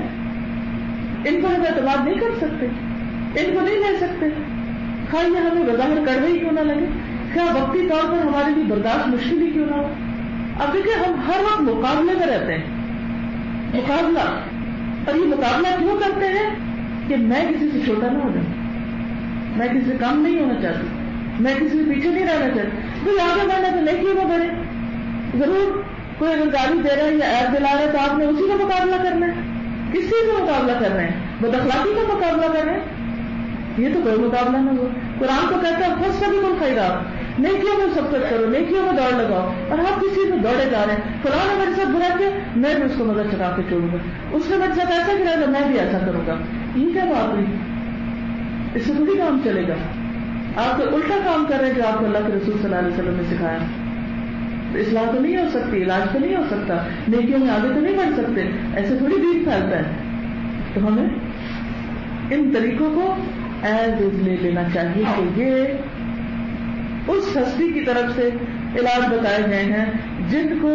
ان پر ہم اعتماد نہیں کر سکتے، ان کو نہیں لے سکتے، خواہ یہ ہمیں بظاہر کڑوے ہی کیوں نہ لگے، کیا وقتی طور پر ہمارے لیے برداشت مشکل ہی کیوں نہ ہو. اب دیکھیں ہم ہر وقت مقابلے میں رہتے ہیں، مقابلہ، اور یہ مقابلہ کیوں کرتے ہیں کہ میں کسی سے چھوٹا نہ ہو جاؤں، میں کسی سے کم نہیں ہونا چاہتی، میں کسی سے پیچھے نہیں رہنا چاہتی. کوئی آگے بڑھنا تو نہیں کیوں نہ بڑھے، ضرور کوئی اگر گالی دے رہا ہے یا ایپ دلا رہا ہے تو آپ نے اسی کا مقابلہ کرنا ہے. کس چیز کا مقابلہ کر رہے ہیں؟ بد اخلاقی کا مقابلہ کر رہے ہیں؟ یہ تو کوئی مقابلہ نہ ہو. قرآن کو کہتا ہے خود سے بھی کوئی خیرات، نیکیوں میں سبقت کرو، نیکیوں میں دوڑ لگاؤ، اور ہم کسی میں دوڑے جا رہے ہیں. فلاں نے میرے ساتھ برا کیا، میں بھی اس کو مدد چڑھا کے چھوڑوں گا، اس نے میرے ساتھ ایسا کیا تو میں بھی ایسا کروں گا. یہ کیا بات ہوئی؟ اس سے تھوڑی کام چلے گا. آپ تو الٹا کام کر رہے ہیں جو آپ کو اللہ کے رسول صلی اللہ علیہ وسلم نے سکھایا. اصلاح تو نہیں ہو سکتی، علاج تو نہیں ہو سکتا، نیکیوں میں آگے تو نہیں بڑھ سکتے، ایسے تھوڑی دین پھیلتا ہے. تو ہمیں ان طریقوں کو ایز از لے لینا چاہیے کہ یہ اس ہستی کی طرف سے علاج بتائے گئے ہیں جن کو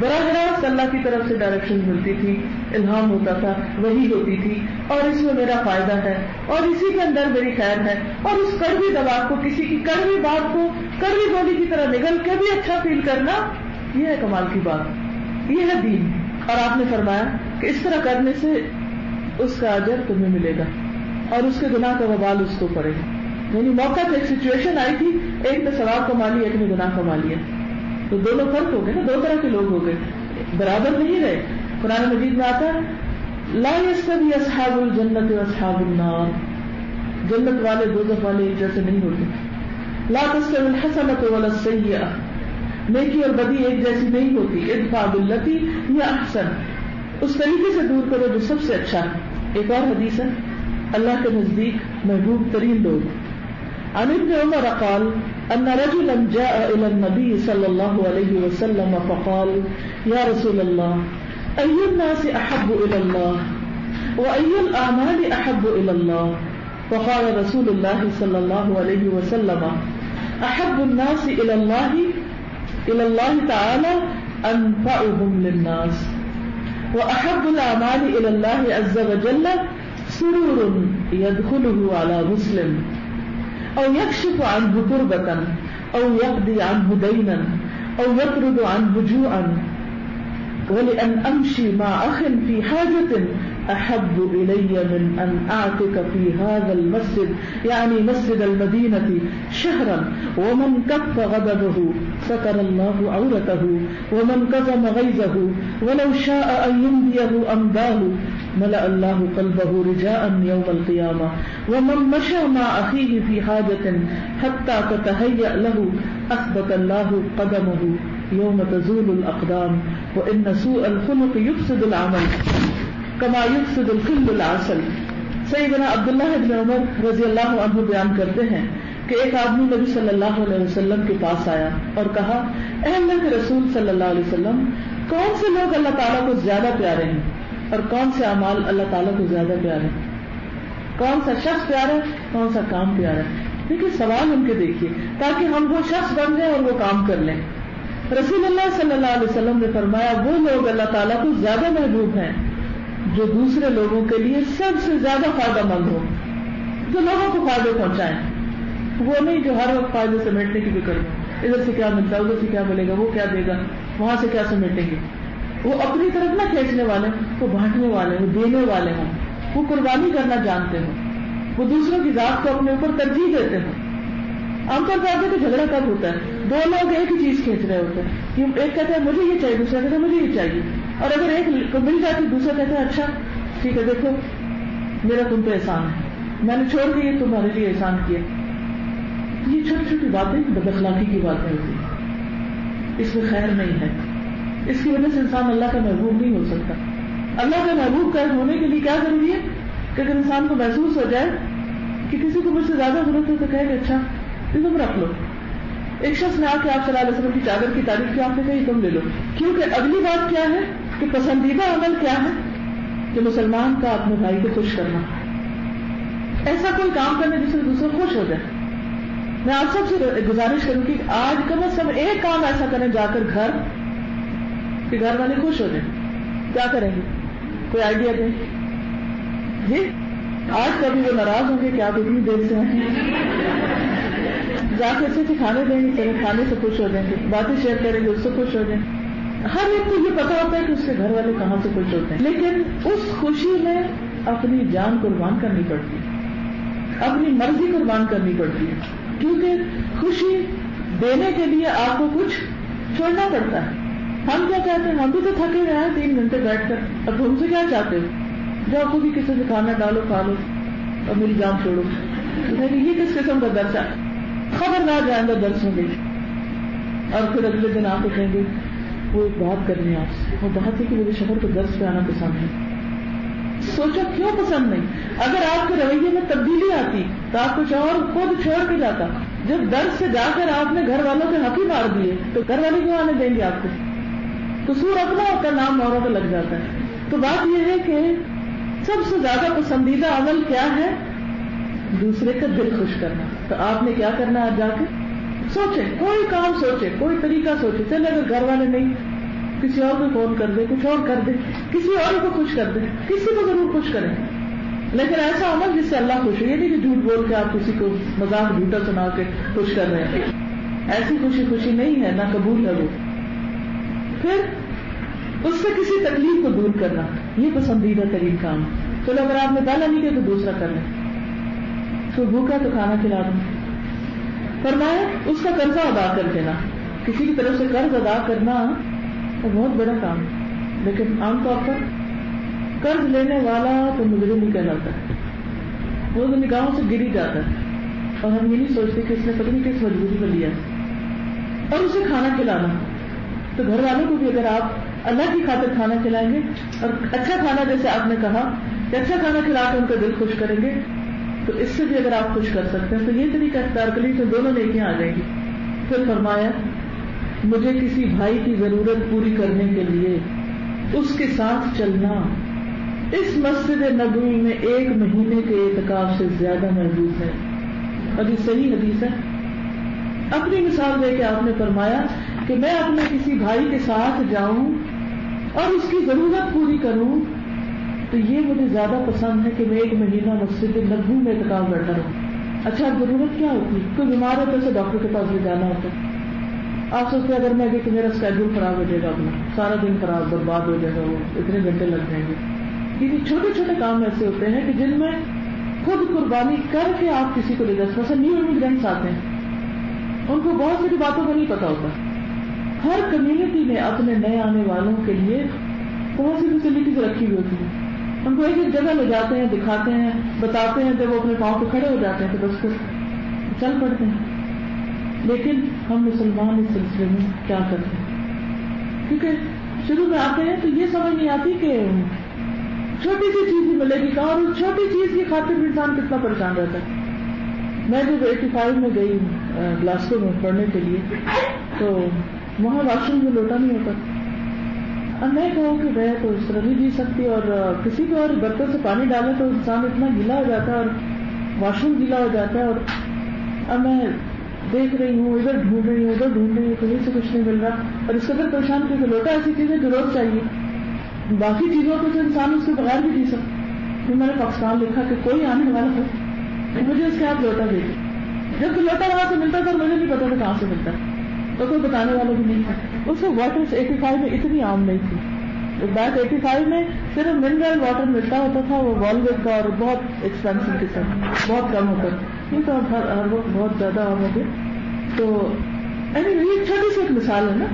براہ راست اللہ کی طرف سے ڈائریکشن ملتی تھی، الہام ہوتا تھا، وحی ہوتی تھی، اور اس میں میرا فائدہ ہے اور اسی کے اندر میری خیر ہے، اور اس کڑوی دوا کو، کسی کی کڑوی بات کو کڑوی گولی کی طرح نگل کے بھی اچھا فیل کرنا، یہ ہے کمال کی بات، یہ ہے دین. اور آپ نے فرمایا کہ اس طرح کرنے سے اس کا اجر تمہیں ملے گا اور اس کے گناہ کا وبال اس کو پڑے گا. یعنی موقع پہ ایک سچویشن آئی تھی، ایک نے ثواب کما لیا، ایک نے گناہ کما لیا، تو دونوں فرق ہو گئے نا، دو طرح کے لوگ ہو گئے، برابر نہیں رہے. قرآن مجید میں آتا ہے لا یستوی اصحاب الجنت واصحاب النار، جنت والے دوزخ والے ایک جیسے نہیں ہوتے. لا تستوی الحسنۃ ولا السیئۃ، نیکی اور بدی ایک جیسی نہیں ہوتی. ادفع باللتی ہی احسن، اس طریقے سے دور کرو جو سب سے اچھا ہے. ایک اور حدیث ہے اللہ کے نزدیک محبوب ترین لوگ. عن ابن عمر قال ان رجلا جاء الى النبي صلى الله عليه وسلم فقال يا رسول الله اي الناس احب الى الله واي الاعمال احب الى الله؟ فقال رسول الله صلى الله عليه وسلم احب الناس الى الله تعالى انفعهم للناس، واحب الاعمال الى الله عز وجل سرور يدخله على مسلم او يكشف عنه كربة او يقضي عنه دينا او يطرد عنه جوعا، ولأن امشي مع اخ في حاجة احب الي من ان اعتك في هذا المسجد، يعني مسجد المدينة شهرا، ومن كف غضبه ستر الله عورته، ومن كظم غيظه ولو شاء ان يمضيه امضاه ملأ الله قلبه رجاء يوم القيامة، ومن مشى مع أخيه في حاجة حتى تتهيأ له أثبت الله قدمه يوم تزول الأقدام، وإن سوء الخلق يفسد العمل كما يفسد الخل العسل. سیدنا عبداللہ ابن عمر رضی اللہ عنہ بیان کرتے ہیں کہ ایک آدمی نبی صلی اللہ علیہ وسلم کے پاس آیا اور کہا اے اللہ کے رسول صلی اللہ علیہ وسلم، کون سے لوگ اللہ تعالیٰ کو زیادہ پیارے ہیں اور کون سے اعمال اللہ تعالیٰ کو زیادہ پیارے ہیں؟ کون سا شخص پیارا ہے، کون سا کام پیارا ہے؟ دیکھیے سوال ان کے دیکھیے تاکہ ہم وہ شخص بن جائیں اور وہ کام کر لیں. رسول اللہ صلی اللہ علیہ وسلم نے فرمایا وہ لوگ اللہ تعالیٰ کو زیادہ محبوب ہیں جو دوسرے لوگوں کے لیے سب سے زیادہ فائدہ مند ہو، جو لوگوں کو فائدے پہنچائیں. وہ نہیں جو ہر وقت فائدے سمیٹنے کی فکر میں، ادھر سے کیا ملتا ہے، ادھر سے کیا ملے گا، وہ کیا دے گا، وہاں سے کیا سمیٹیں گے. وہ اپنی طرف نہ کھینچنے والے، وہ بانٹنے والے، وہ دینے والے ہوں، وہ قربانی کرنا جانتے ہوں، وہ دوسروں کی ذات کو اپنے اوپر ترجیح دیتے ہیں. عام طور پر آپ کو جھگڑا کب ہوتا ہے؟ دو لوگ ایک ہی چیز کھینچ رہے ہوتے ہیں، ایک کہتا ہے مجھے یہ چاہیے، دوسرا کہتا ہے مجھے یہ چاہیے، اور اگر ایک کو مل جاتی دوسرا کہتا ہے اچھا ٹھیک ہے دیکھو میرا تم پہ احسان ہے، میں نے چھوڑ کے یہ تمہارے لیے احسان کیا. یہ چھوٹی چھوٹی باتیں بد اخلاقی کی باتیں ہوتی ہیں، اس میں خیر نہیں ہے. اس کی وجہ سے انسان اللہ کا محبوب نہیں ہو سکتا. اللہ کا محبوب کا ہونے کے لیے کیا ضروری ہے کہ اگر انسان کو محسوس ہو جائے کہ کسی کو مجھ سے زیادہ ضرورت ہے تو کہے کہ اچھا تم رکھ لو. ایک شخص نے آ کے آپ صلی اللہ علیہ وسلم کی چادر کی تعریف کی، آپ نے کہی تم لے لو. کیونکہ اگلی بات کیا ہے کہ پسندیدہ عمل کیا ہے کہ مسلمان کا اپنے بھائی کو خوش کرنا، ایسا کوئی کام کرنا جس سے دوسرے خوش ہو جائے. میں آپ سب سے گزارش کروں کہ آج کم از کم ایک کام ایسا کریں جا کر گھر کہ گھر والے خوش ہو جائیں. کیا کریں گے؟ کوئی آئیڈیا دیں جی. آج کبھی وہ ناراض ہوں گے کہ آپ اتنی دیر سے ہیں، جا کے اسے کھانے دیں گے، چلے کھانے سے خوش ہو جائیں گے، باتیں شیئر کریں گے، اس سے خوش ہو جائیں. ہر ایک کو یہ پتا ہوتا ہے کہ اس کے گھر والے کہاں سے خوش ہوتے ہیں، لیکن اس خوشی میں اپنی جان قربان کرنی پڑتی ہے، اپنی مرضی قربان کرنی پڑتی ہے، کیونکہ خوشی دینے کے لیے آپ کو کچھ چھوڑنا پڑتا ہے. ہم کیا کہتے ہیں، ہم بھی تو تھکے ہوئے ہیں 3 گھنٹے بیٹھ کر، اب تم سے کیا چاہتے ہو؟ جاؤ کو بھی کسی سے کھانا ڈالو، کھا لو اور میری جان چھوڑو. یہ کس قسم کا درس ہے؟ خبردار جائیں گا درس میں گئی اور پھر اگلے دن آپ کو کہیں گے وہ ایک بات کرنی ہے آپ سے، وہ بات ہے کہ میرے شوہر کو درس پہ آنا پسند ہے. سوچا کیوں پسند نہیں؟ اگر آپ کے رویے میں تبدیلی آتی تو آپ کچھ اور خود چھوڑ کے جاتا. جب درس سے جا کر آپ نے گھر والوں کے حق ہی مار دیے تو گھر والے کیوں آنے دیں گے آپ کو؟ قصور اپنا آپ کا نام نوروں پہ لگ جاتا ہے. تو بات یہ ہے کہ سب سے زیادہ پسندیدہ عمل کیا ہے؟ دوسرے کا دل خوش کرنا. تو آپ نے کیا کرنا ہے؟ جا کے سوچے کوئی کام سوچے, کوئی طریقہ سوچے. چلے اگر گھر والے نہیں, کسی اور کو فون کر دے, کچھ اور کر دے, کسی اور کو خوش کر دے, کسی کو ضرور خوش کریں, لیکن ایسا ہونا جس سے اللہ خوش ہو. یہ نہیں کہ جھوٹ بول کے آپ کسی کو مذاق جھوٹا سنا کے خوش کر رہے ہیں. ایسی خوشی نہیں ہے, نہ قبول ہے وہ. پھر اس سے کسی تکلیف کو دور کرنا, یہ پسندیدہ ترین کام. چلو اگر آپ نے پہلا نہیں کیا تو دوسرا کر لیں. تو بھوکا تو کھانا کھلا دوں. فرمایا اس کا قرضہ ادا کر دینا. کسی کی طرف سے قرض ادا کرنا تو بہت بڑا کام ہے, لیکن عام طور پر قرض لینے والا تو مجرم نہیں کہلاتا ہے, وہ تو نگاہوں سے گر ہی جاتا ہے, اور ہم یہ نہیں سوچتے کہ اس نے پتہ نہیں کس مجبوری میں لیا. اور اسے کھانا کھلانا, تو گھر والوں کو بھی اگر آپ اللہ کی خاطر کھانا کھلائیں گے, اور اچھا کھانا جیسے آپ نے کہا کہ اچھا کھانا کھلا کے ان کا دل خوش کریں گے, تو اس سے بھی اگر آپ خوش کر سکتے ہیں تو یہ طریقہ اختیار کر لیجیے, تو دونوں نیکیاں آ جائیں گی. پھر فرمایا مجھے کسی بھائی کی ضرورت پوری کرنے کے لیے اس کے ساتھ چلنا اس مسجد نبوی میں 1 مہینے کے اعتکاف سے زیادہ محبوب ہے. اور یہ صحیح حدیث ہے. اپنی مثال دے کے آپ نے فرمایا کہ میں اپنے کسی بھائی کے ساتھ جاؤں اور اس کی ضرورت پوری کروں, تو یہ مجھے زیادہ پسند ہے کہ میں 1 مہینہ مسجد نبوی میں اعتکاف بیٹھا رہوں. اچھا ضرورت کیا ہوتی ہے؟ کوئی بیمار ہوتا ہے تو ڈاکٹر کے پاس بھی جانا ہوتا ہے. آپ سوچتے اگر میں کہ میرا اسکیڈول خراب ہو جائے گا, اپنا سارا دن خراب برباد ہو جائے گا, وہ اتنے گھنٹے لگ جائیں گے. کیونکہ چھوٹے چھوٹے کام ایسے ہوتے ہیں کہ جن میں خود قربانی کر کے آپ کسی کو لے جاتے. مثلا نیو امیگرینٹس آتے ہیں, ان کو بہت ساری باتوں کا نہیں پتا ہوتا. ہر کمیونٹی میں اپنے نئے آنے والوں کے لیے بہت سی فیسلٹیز رکھی ہوئی ہوتی ہیں. ان کو ایک ایک جگہ لے جاتے ہیں, دکھاتے ہیں, بتاتے ہیں, جب وہ اپنے پاؤں پہ کھڑے ہو جاتے ہیں تو بس چل پڑتے ہیں. لیکن ہم مسلمان اس سلسلے میں کیا کرتے ہیں؟ کیونکہ شروع میں آتے ہیں تو یہ سمجھ نہیں آتی کہ چھوٹی سی چیز بھی ملے گی کہاں, اور چھوٹی چیز کی خاطر بھی انسان کتنا پریشان رہتا ہے. میں جب 85 میں گئی گلاسکو میں پڑھنے کے لیے, تو وہاں واش روم میں لوٹا نہیں ہوتا. اب میں کہوں کہ میں تو اس طرح نہیں جی سکتی, اور کسی کو اور برتن سے پانی ڈالے تو انسان اتنا گیلا ہو جاتا ہے اور واش روم گیلا ہو جاتا ہے. اور اب میں دیکھ رہی ہوں, ادھر ڈھونڈ رہی ہوں, ادھر ڈھونڈ رہی ہوں, کہیں سے کچھ نہیں مل رہا. اور اس قدر پریشان کیونکہ لوٹا ایسی چیز ہے جو روز چاہیے, باقی چیزوں کو تو انسان اس کے بغیر بھی جی سکتا. پھر میں نے پاکستان لکھا کہ کوئی آنے والا ہو مجھے اس کے ہاتھ لوٹا بھیجے. جب تو لوٹا وہاں سے ملتا تھا مجھے نہیں پتا تھا کہاں سے ملتا, تو کوئی بتانے والا بھی نہیں تھا. اس میں واٹر 85 میں اتنی عام نہیں تھی. بیک 85 میں صرف منرل واٹر ملتا ہوتا تھا, وہ والویٹ کا, اور بہت ایکسپینسو قسم, بہت کم ہوتا تھا. یہ تو ہر وقت بہت زیادہ عام ہو گیا. تو یہ چھوٹی سی ایک مثال ہے نا,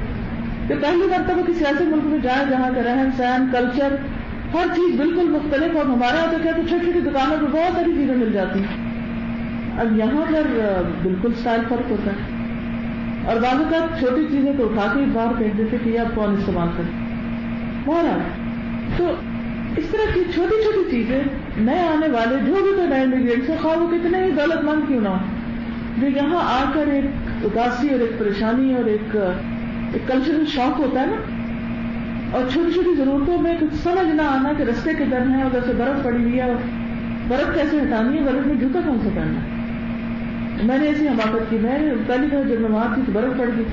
کہ پہلی مرتبہ کسی ایسے ملک میں جائیں جہاں کا رہن سہن, کلچر, ہر چیز بالکل مختلف. اور ہمارے یہاں تو کیا تو چھوٹی چھوٹی دکانوں پہ بہت ساری چیزیں مل جاتی ہیں. اب یہاں پر بالکل اسٹائل فرق ہوتا ہے, اور بعض اوقات چھوٹی چیزیں تو اٹھا کے باہر پھینک دیتے کہ یہ آپ کون استعمال کریں. تو اس طرح کی چھوٹی چھوٹی چیزیں نئے آنے والے جو بھی کوئی نئے انگریڈینٹس ہیں, خواہ وہ کتنے ہی دولت مند کیوں نہ ہو, جو یہاں آ کر ایک اداسی اور ایک پریشانی اور ایک کلچرل شاک ہوتا ہے نا, اور چھوٹی چھوٹی ضرورتوں میں کچھ سمجھ نہ آنا کہ رستے کے در ہے, اور جیسے برف پڑی ہوئی ہے, برف کیسے ہٹانی ہے, برف میں جوتا کون سا پہننا ہے. میں نے ایسی حماقت کی, میں پہلی بار جب میں وہاں تھی تو برف پڑ گئی,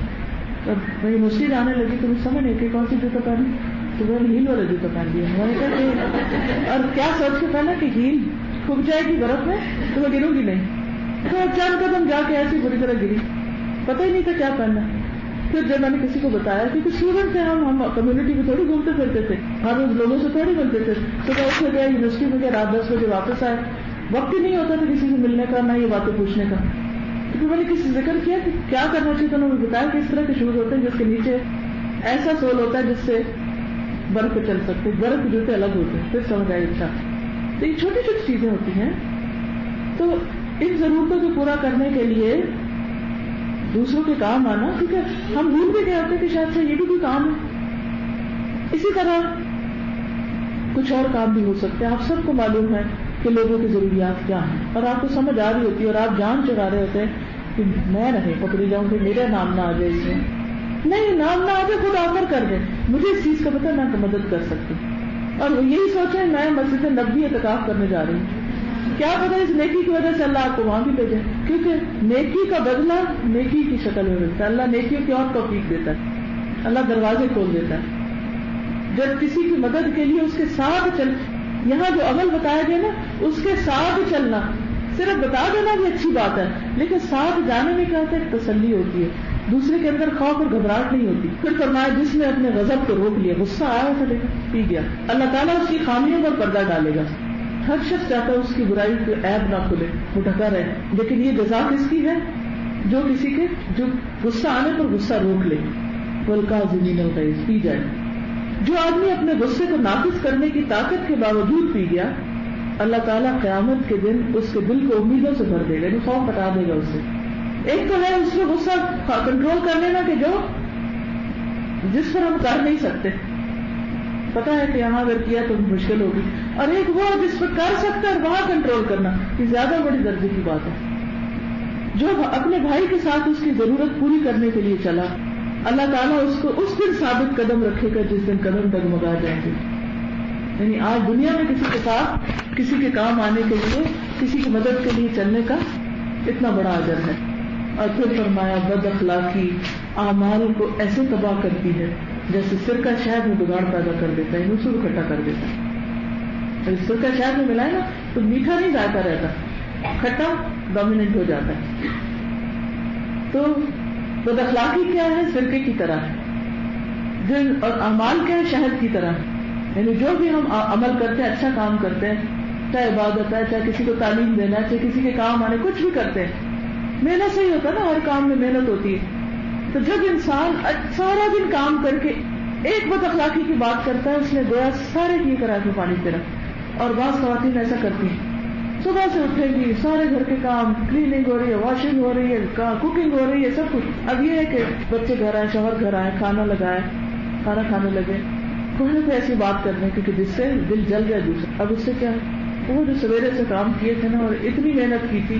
میں یونیورسٹی جانے لگی تو مجھے سمجھ نہیں کہ کون سی جوتا پہنی, تو میں نے ہیل والا جوتا پہن لیا. میں نے کہا کہ اور کیا سوچ کے پہنا کہ ہیل کھب جائے گی برف میں تو میں گروں گی نہیں, تو چند قدم جا کے ایسی بری طرح گری, پتہ ہی نہیں تھا کیا پہننا. پھر جب میں نے کسی کو بتایا, کیونکہ اسٹوڈنٹ تھے ہم کمیونٹی میں تھوڑی گھومتے پھرتے تھے, ہم اس لوگوں سے تھوڑی ملتے تھے. تو میں اٹھ گیا یونیورسٹی میں گیا, رات 10 بجے واپس آئے, وقت ہی نہیں ہوتا تھا کسی سے ملنے کا, نہ یہ باتیں پوچھنے کا. تو پھر میں نے کسی ذکر کیا کہ کیا کرنا چاہیے, تو انہوں نے بتایا کہ اس طرح کے شوز ہوتے ہیں جس کے نیچے ایسا سول ہوتا ہے جس سے برف پہ چل سکتے, برف کے جوتے الگ ہوتے ہیں. پھر سمجھ آئی اچھا. تو یہ چھوٹی چھوٹی چیزیں ہوتی ہیں. تو ان ضرورتوں کو پورا کرنے کے لیے دوسروں کے کام آنا, کیونکہ ہم بھول بھی گئے ہوتے کہ شاید سے یہ بھی کوئی کام ہے. اسی طرح کچھ اور کام بھی ہو سکتے ہیں. آپ سب کو معلوم ہے کہ لوگوں کی ضروریات کیا ہیں, اور آپ کو سمجھ آ رہی ہوتی ہے, اور آپ جان چڑھا رہے ہوتے ہیں کہ میں رہے پکڑی جاؤں کہ میرا نام نہ آ جائے اس میں. نہیں, نام نہ آ جائے, خود آفر کر دیں, مجھے اس چیز کا پتہ, میں مدد کر سکتی. اور یہی سوچیں میں مسجد نبوی اعتکاف کرنے جا رہی ہوں, کیا پتا اس نیکی کی وجہ سے اللہ آپ کو وہاں بھی بھیجے، کیونکہ نیکی کا بدلہ نیکی کی شکل میں ملتا ہے. اللہ نیکیوں کی اور توفیق دیتا ہے، اللہ دروازے کھول دیتا ہے. جب کسی کی مدد کے لیے اس کے ساتھ چل، یہاں جو عمل بتایا گیا نا اس کے ساتھ چلنا، صرف بتا دینا بھی اچھی بات ہے، لیکن ساتھ جانے میں کیا ہوتا ہے، تسلی ہوتی ہے، دوسرے کے اندر خوف اور گھبراہٹ نہیں ہوتی. پھر فرمایا جس نے اپنے غضب کو روک لیا، غصہ آیا تھا لیکن پی گیا، اللہ تعالیٰ اس کی خامیوں پر پردہ ڈالے گا. ہر شخص چاہتا ہے اس کی برائی کو عیب نہ کھلے، وہ ڈھکا رہے، لیکن یہ جزا کس کی ہے؟ جو کسی کے جو غصہ آنے پر غصہ روک لے، والکاظمین الغیظ، پی جائے. جو آدمی اپنے غصے کو نافذ کرنے کی طاقت کے باوجود پی گیا، اللہ تعالیٰ قیامت کے دن اس کے دل کو امیدوں سے بھر دے گا، یعنی خوف ہٹا دے گا اس سے. ایک تو ہے اس میں غصہ کنٹرول کر لینا کہ جو جس پر ہم کر نہیں سکتے، پتا ہے کہ یہاں اگر کیا تو مشکل ہوگی، اور ایک وہ جس پر کر سکتا ہے وہاں کنٹرول کرنا، یہ زیادہ بڑی درجے کی بات ہے. جو اپنے بھائی کے ساتھ اس کی ضرورت پوری کرنے کے لیے چلا، اللہ تعالیٰ اس کو اس دن ثابت قدم رکھے گا جس دن قدم ڈگمگا جائیں گے. یعنی آج دنیا میں کسی کے ساتھ کسی کے کام آنے کے لیے، کسی کی مدد کے لیے چلنے کا اتنا بڑا اجر ہے. اور پھر فرمایا بد اخلاقی اعمال کو ایسے تباہ کرتی ہے جیسے سرکہ شہد میں بگاڑ پیدا کر دیتا ہے، اسے اکٹھا کر دیتا ہے. سرکہ شہد میں ملائے نا تو میٹھا نہیں ذائقہ رہتا، کھٹا ڈومیننٹ ہو جاتا ہے. تو بد اخلاقی کیا ہے؟ سرکے کی طرح ہے. دل اور اعمال کیا ہے؟ شہد کی طرح. یعنی جو بھی ہم عمل کرتے ہیں، اچھا کام کرتے ہیں، چاہے عبادت ہے، چاہے کسی کو تعلیم دینا ہے، چاہے کسی کے کام آنے، کچھ بھی کرتے ہیں، محنت سے ہی ہوتا ہے نا، ہر کام میں محنت ہوتی ہے. تو جب انسان سارا دن کام کر کے ایک بد اخلاقی کی بات کرتا ہے، اس نے گویا سارے کیے کرا کے پانی پھرا. اور بعض خواتین ایسا کرتی ہیں، صبح سے اٹھے گی، سارے گھر کے کام، کلیننگ ہو رہی ہے، واشنگ ہو رہی ہے، کوکنگ ہو رہی ہے، سب کچھ. اب یہ ہے کہ بچے گھر آئے، شوہر گھر آئے، کھانا لگائے، کھانا کھانے لگے، کوئی نہ کوئی ایسی بات کرنے کی کہ جس سے دل جل گیا دوسرا. اب اس سے کیا ہے، وہ جو سویرے سے کام کیے تھے نا اور اتنی محنت کی تھی،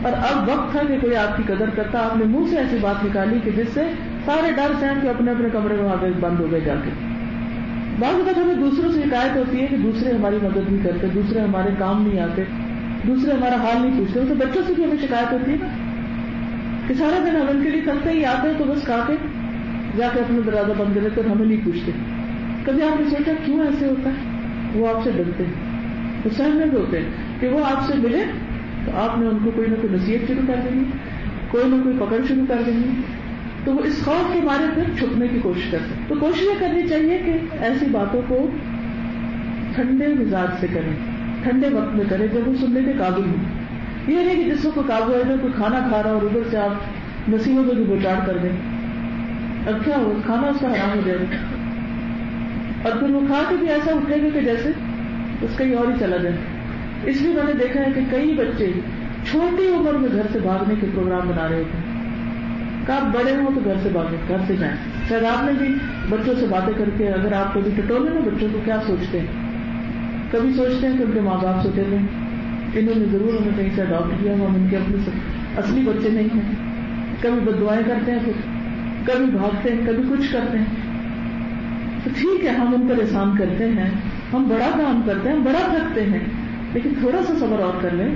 اور اب وقت تھا کہ کوئی آپ کی قدر کرتا، آپ نے منہ سے ایسی بات نکالی کہ جس سے سارے ڈر سہم کے اپنے اپنے کمرے میں آگے بند ہو گئے جا کے. بعض اوقات ہمیں دوسروں سے شکایت ہوتی ہے کہ دوسرے ہماری مدد نہیں کرتے، دوسرے ہمارے کام نہیں آتے، دوسرے ہمارا حال نہیں پوچھتے. تو بچوں سے بھی ہمیں شکایت ہوتی ہے نا کہ سارا دن ہم ان کے لیے کرتے ہی آتے ہیں تو بس کھا کے جا کے اپنا دروازہ بند کر لیتے اور ہمیں نہیں پوچھتے. کبھی آپ نے سوچا کیوں ایسے ہوتا ہے؟ وہ آپ سے ڈرتے ہیں، وہ سہمے بھی ہوتے ہیں کہ وہ آپ سے ملے تو آپ نے ان کو کوئی نہ کوئی نصیحت شروع کر دینی، کوئی نہ کوئی پکڑ شروع کر دینی، تو وہ اس خوف کے مارے پھر چھپنے کی کوشش کرتے. تو کوشش یہ کرنی چاہیے کہ ایسی باتوں کو ٹھنڈے مزاج سے کریں، ٹھنڈے وقت میں کریں جب وہ سننے کے قابل ہوں. یہ نہیں کہ جس کو کوئی قابو ہے، کوئی کھانا کھا رہا اور ادھر سے آپ نصیحتوں کو بھی بوچاڑ کر دیں. اب کیا ہو، کھانا اس کا حرام ہو جائے گا، اور پھر وہ کھا کے بھی ایسا اٹھے گا کہ جیسے اس کہیں اور ہی چلا جائے. اس لیے میں نے دیکھا ہے کہ کئی بچے چھوٹی عمر میں گھر سے بھاگنے کے پروگرام بنا رہے ہوتے ہیں. کہ آپ بڑے ہوں تو گھر سے بھاگیں، گھر سے جائیں. شاید آپ نے بھی بچوں سے باتیں کر کے، اگر آپ کبھی ٹٹولے نا بچوں کو کیا سوچتے ہیں، کبھی سوچتے ہیں کہ ان کے ماں باپ سے کہتے ہیں انہوں نے ضرور ہمیں کہیں سے اڈاپٹ کیا، ہم ان کے اپنے اصلی بچے نہیں ہیں. کبھی بددعائیں کرتے ہیں، پھر کبھی بھاگتے ہیں، کبھی کچھ کرتے ہیں. تو ٹھیک ہے، ہم ان پر احسان کرتے ہیں، ہم بڑا کام کرتے ہیں، ہم بڑا تھکتے ہیں، لیکن تھوڑا سا صبر اور کر لیں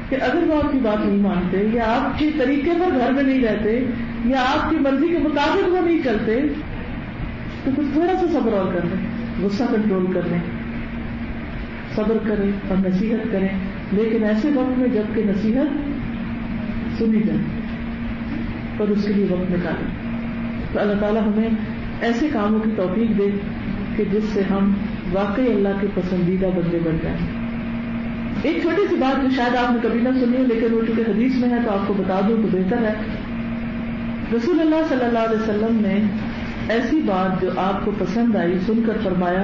کہ اگر وہ آپ کی بات نہیں مانتے، یا آپ کے طریقے پر گھر میں نہیں رہتے، یا آپ کی مرضی کے مطابق وہ نہیں چلتے، تو پھر تھوڑا سا صبر اور کر لیں، غصہ کنٹرول کر لیں، صبر کریں اور نصیحت کریں. لیکن ایسے وقت میں جب کہ نصیحت سنی جائے اور اس کے لیے وقت نکالیں. تو اللہ تعالیٰ ہمیں ایسے کاموں کی توفیق دے کہ جس سے ہم واقعی اللہ کے پسندیدہ بندے بن جائیں. ایک چھوٹی سی بات جو شاید آپ نے کبھی نہ سنی ہو، لیکن وہ چونکہ حدیث میں ہے تو آپ کو بتا دوں تو بہتر ہے. رسول اللہ صلی اللہ علیہ وسلم نے ایسی بات جو آپ کو پسند آئی سن کر فرمایا،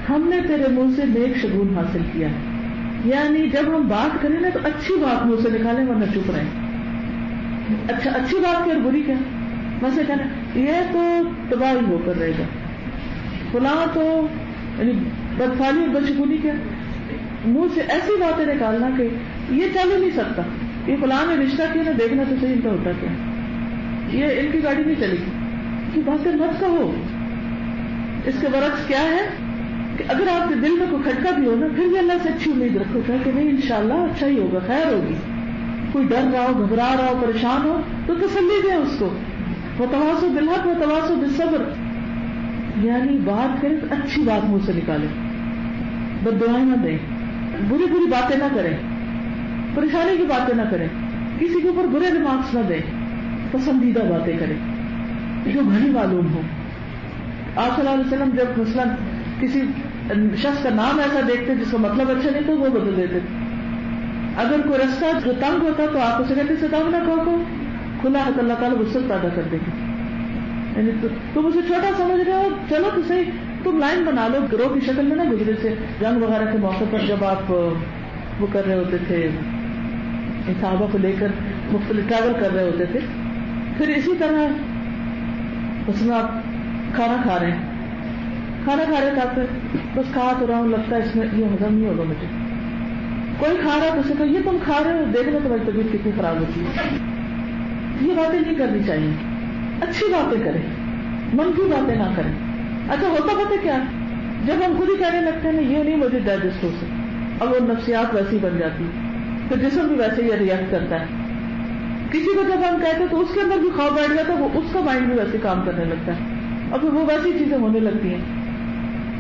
ہم نے تیرے منہ سے نیک شگون حاصل کیا. یعنی جب ہم بات کریں نا تو اچھی بات منہ سے نکالیں ورنہ چپ رہیں. اچھا اچھی بات کیا اور بری کیا؟ ویسے کہنا یہ تو تباہی ہو کر رہے گا، فلاں تو یعنی بدفعلی اور بدشگونی کیا، منہ سے ایسی باتیں نکالنا کہ یہ چل ہی نہیں سکتا، یہ فلاں نے رشتہ کیا نا، دیکھنا تو صحیح ان کا ہوتا کیا، یہ ان کی گاڑی نہیں چلے گی، یہ باتیں مت کہو. اس کے برعکس کیا ہے کہ اگر آپ کے دل میں کوئی کھٹکا بھی ہو نا پھر بھی اللہ سے اچھی امید رکھو کہ نہیں انشاءاللہ اچھا ہی ہوگا، خیر ہوگی. کوئی ڈر رہا ہو، گھبرا رہا ہو، پریشان ہو تو تسلی دیں اس کو. وتواصوا بالحق وتواصوا بالصبر، یعنی بات کریں تو اچھی بات منہ سے نکالیں، بد دعائیں نہ دیں، بری بری باتیں نہ کریں، پریشانی کی باتیں نہ کریں، کسی کے اوپر برے ریمارکس نہ دیں، پسندیدہ باتیں کریں جو بھلی معلوم ہو. آپ صلی اللہ علیہ وسلم جب مثلا کسی شخص کا نام ایسا دیکھتے جس کا مطلب اچھا نہیں تو وہ بدل دیتے. اگر کوئی رستہ جو تنگ ہوتا تو آپ اسے کہتے تنگ نہ کہو، کھلا ہے تو اللہ تعالیٰ وسعت پیدا کر دے گا. یعنی تم اسے چھوٹا سمجھ رہے ہو، چلو تو صحیح تم لائن بنا لو، گروہ کی شکل میں نہ گزرے سے. جنگ وغیرہ کے موقع پر جب آپ وہ کر رہے ہوتے تھے، صحابہ کو لے کر مختلف ٹریول کر رہے ہوتے تھے، پھر اسی طرح اس میں آپ کھانا کھا رہے تھے، آپ بس کھا تو رہا ہوں، لگتا ہے اس میں یہ ہضم نہیں ہوگا مجھے. کوئی کھا رہا ہے تو اسے کہ یہ تم کھا رہے ہو، دیکھنا تمہاری طبیعت کتنی خراب ہوتی ہے. یہ باتیں نہیں کرنی چاہیے. اچھی باتیں کریں، منفی باتیں نہ کریں. اچھا ہوتا پتہ کیا، جب ہم خود ہی کہنے لگتے ہیں یہ نہیں مجھے ڈائجسٹ ہو سکتا، اب وہ نفسیات ویسی بن جاتی ہے، تو جسم بھی ویسے ہی ریئیکٹ کرتا ہے. کسی کو جب ہم کہتے ہیں تو اس کے اندر بھی خوف بیٹھ جاتا ہے، وہ اس کا مائنڈ بھی ویسے کام کرنے لگتا ہے، اور پھر وہ ویسی چیزیں ہونے لگتی ہیں.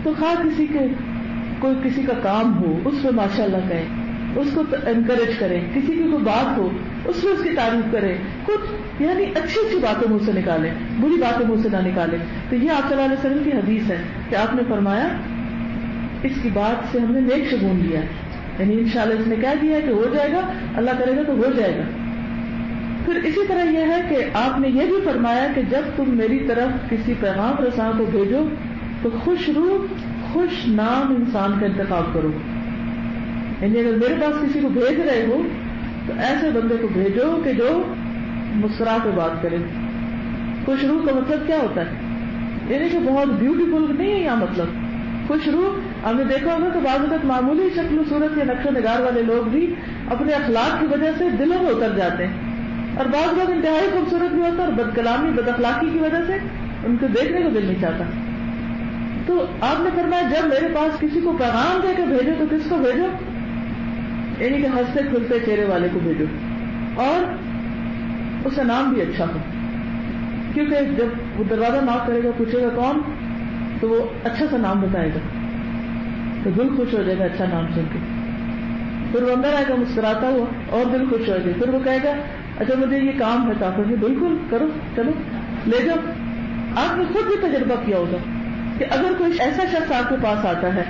تو خواہ کسی کا کام ہو اس پہ ماشاء اللہ کہیں، اس کو انکریج کریں. کسی کی کوئی بات ہو اس میں اس کی تعریف کریں، کچھ یعنی اچھی اچھی باتیں منہ سے نکالیں، بری باتیں منہ سے نہ نکالیں. تو یہ آپ صلی اللہ علیہ وسلم کی حدیث ہے کہ آپ نے فرمایا اس کی بات سے ہم نے نیک شگون لیا ہے، یعنی انشاءاللہ اس نے کہہ دیا ہے کہ ہو جائے گا، اللہ کرے گا تو ہو جائے گا. پھر اسی طرح یہ ہے کہ آپ نے یہ بھی فرمایا کہ جب تم میری طرف کسی پیغام رساں کو بھیجو تو خوش روح خوش نام انسان کا انتخاب کرو. یعنی اگر میرے پاس کسی کو بھیج رہے ہو تو ایسے بندے کو بھیجو کہ جو مسکرا کے بات کرے. خوش روح کا مطلب کیا ہوتا ہے، یعنی کہ بہت بیوٹیفل نہیں ہے یہاں مطلب. خوش روح ہم نے دیکھا ہوگا کہ بعض اوقات معمولی شکل و صورت یا نقش و نگار والے لوگ بھی اپنے اخلاق کی وجہ سے دلوں میں اتر جاتے ہیں، اور بعض لوگ انتہائی خوبصورت بھی ہوتا ہے اور بد کلامی بد اخلاقی کی وجہ سے ان کو دیکھنے کو دل نہیں چاہتا. تو آپ نے فرمایا جب میرے پاس کسی کو پیغام دے کے بھیجو تو کس کو بھیجو، یعنی کہ ہنستے کھلتے چہرے والے کو بھیجو، اور اس کا نام بھی اچھا ہو، کیونکہ جب وہ دروازہ ناک کرے گا پوچھے گا کون تو وہ اچھا سا نام بتائے گا تو دل خوش ہو جائے گا اچھا نام سن کے. پھر وہ اندر آئے گا مسکراتا ہوا اور دل خوش ہو جائے. پھر وہ کہے گا اچھا مجھے یہ کام ہے کافی، بالکل کرو چلو لے جاؤ. آپ نے خود بھی تجربہ کیا ہوگا کہ اگر کوئی ایسا شخص آپ کے پاس آتا ہے